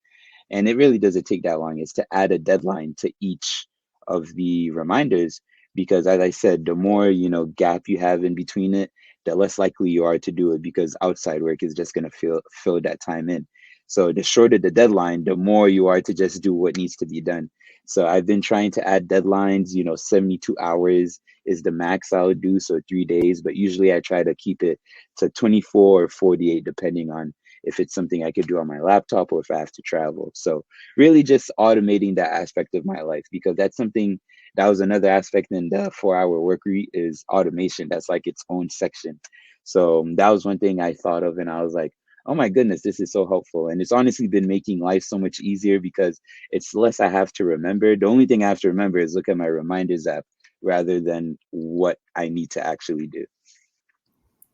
and it really doesn't take that long. Is to add a deadline to each of the reminders because, as I said, the more gap you have in between it, the less likely you are to do it because outside work is just going to fill that time in. So the shorter the deadline, the more you are to just do what needs to be done. So I've been trying to add deadlines. 72 hours is the max I'll do, so 3 days. But usually I try to keep it to 24 or 48, depending on if it's something I could do on my laptop or if I have to travel. So really just automating that aspect of my life because that's something that was another aspect in the 4-hour work week is automation. That's like its own section. So that was one thing I thought of and I was like, oh my goodness, this is so helpful. And it's honestly been making life so much easier because it's less I have to remember. The only thing I have to remember is look at my reminders app rather than what I need to actually do.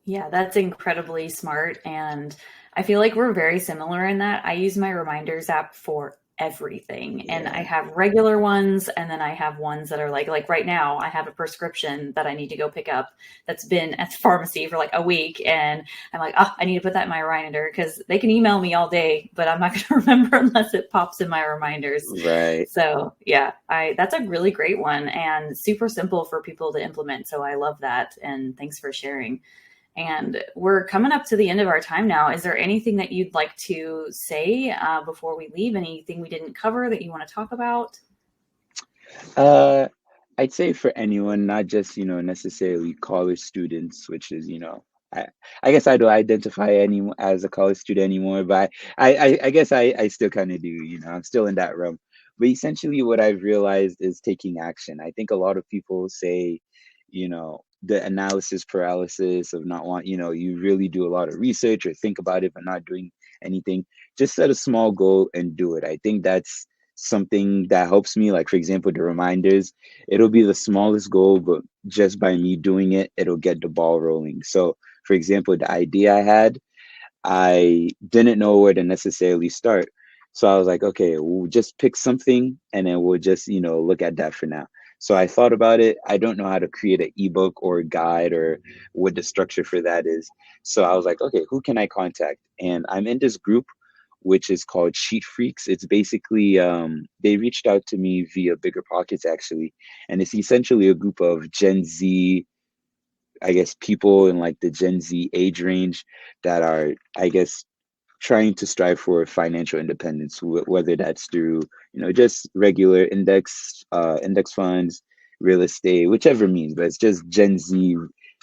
Yeah, that's incredibly smart. And I feel like we're very similar in that I use my reminders app for everything. And I Yeah, have regular ones and then I have ones that are like right now I have a prescription that I need to go pick up that's been at the pharmacy for like a week. And I'm like, oh, I need to put that in my reminder because they can email me all day, but I'm not going to remember unless it pops in my reminders. right. So yeah, I that's a really great one and super simple for people to implement. So I love that. And thanks for sharing. And we're coming up to the end of our time now. Is there anything that you'd like to say before we leave? Anything we didn't cover that you want to talk about? Uh, I'd say for anyone, not just, necessarily college students, which is, I, I guess I don't identify any as a college student anymore, but I guess I still kind of do, I'm still in that realm. But essentially what I've realized is taking action. I think a lot of people say, the analysis paralysis of not want, you really do a lot of research or think about it, but not doing anything. Just set a small goal and do it. I think that's something that helps me. Like, for example, the reminders, it'll be the smallest goal, but just by me doing it, it'll get the ball rolling. So, for example, the idea I had, I didn't know where to necessarily start. So I was like, okay, we'll just pick something and then we'll just, look at that for now. So I thought about it. I don't know how to create an ebook or a guide or what the structure for that is. So I was like, okay, who can I contact? And I'm in this group which is called Sheet Freaks. It's basically they reached out to me via Bigger Pockets actually, and it's essentially a group of Gen Z, I guess, people in like the Gen Z age range that are, I guess, trying to strive for financial independence, whether that's through just regular index funds, real estate, whichever means, but it's just Gen Z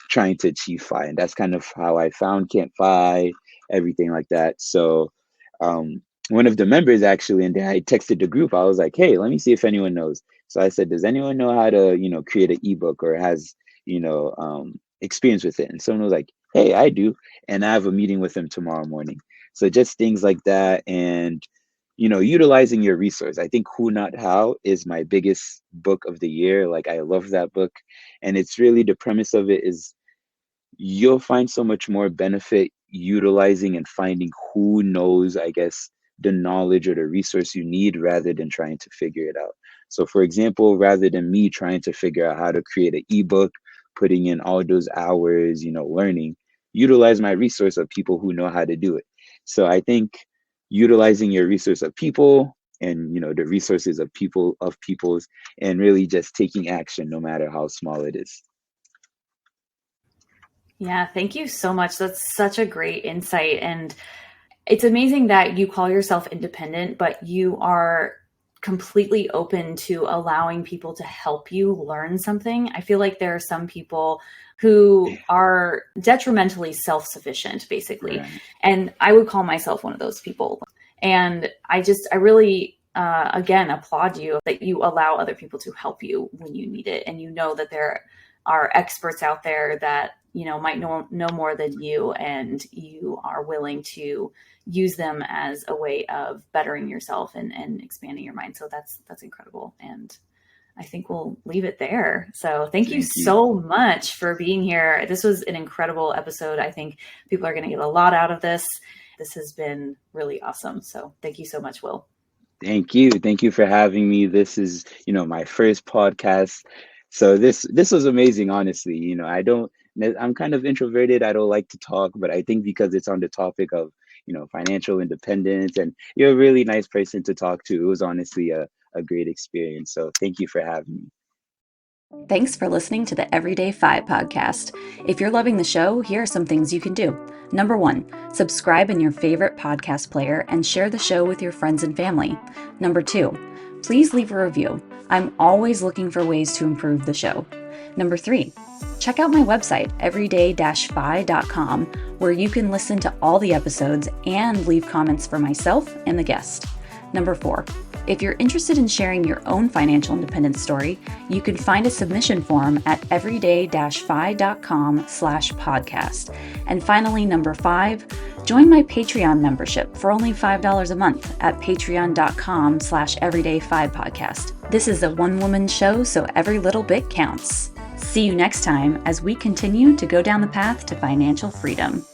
trying to achieve fi, and that's kind of how I found Can't Fi, everything like that. So one of the members actually, and I texted the group. I was like, hey, let me see if anyone knows. So I said, does anyone know how to create an ebook or has experience with it? And someone was like, hey, I do, and I have a meeting with them tomorrow morning. So just things like that, and utilizing your resource. I think Who Not How is my biggest book of the year. Like, I love that book, and it's really, the premise of it is you'll find so much more benefit utilizing and finding who knows, I guess, the knowledge or the resource you need rather than trying to figure it out. So, for example, rather than me trying to figure out how to create an ebook, putting in all those hours, learning, utilize my resource of people who know how to do it. So I think utilizing your resource of people and the resources of people's, and really just taking action no matter how small it is. Yeah, thank you so much. That's such a great insight. And it's amazing that you call yourself independent, but you are completely open to allowing people to help you learn something. I feel like there are some people who are detrimentally self-sufficient, basically. Right. And I would call myself one of those people. And I really, again, applaud you that you allow other people to help you when you need it. And that there are experts out there that might know more than you, and you are willing to use them as a way of bettering yourself and expanding your mind. So that's incredible. And I think we'll leave it there. So thank you so much for being here. This was an incredible episode. I think people are going to get a lot out of this. This has been really awesome. So thank you so much, Will. Thank you. Thank you for having me. This is, my first podcast. So this was amazing, honestly. I'm kind of introverted. I don't like to talk, but I think because it's on the topic of, financial independence, and you're a really nice person to talk to, it was honestly a great experience. So thank you for having me. Thanks for listening to the Everyday 5 podcast. If you're loving the show, here are some things you can do. Number 1, subscribe in your favorite podcast player and share the show with your friends and family. Number 2, please leave a review. I'm always looking for ways to improve the show. Number 3, check out my website, everyday-fi.com, where you can listen to all the episodes and leave comments for myself and the guest. Number 4, if you're interested in sharing your own financial independence story, you can find a submission form at everyday-fi.com/podcast. And finally, number 5, join my Patreon membership for only $5 a month at patreon.com/everyday5podcast. This is a one-woman show, so every little bit counts. See you next time as we continue to go down the path to financial freedom.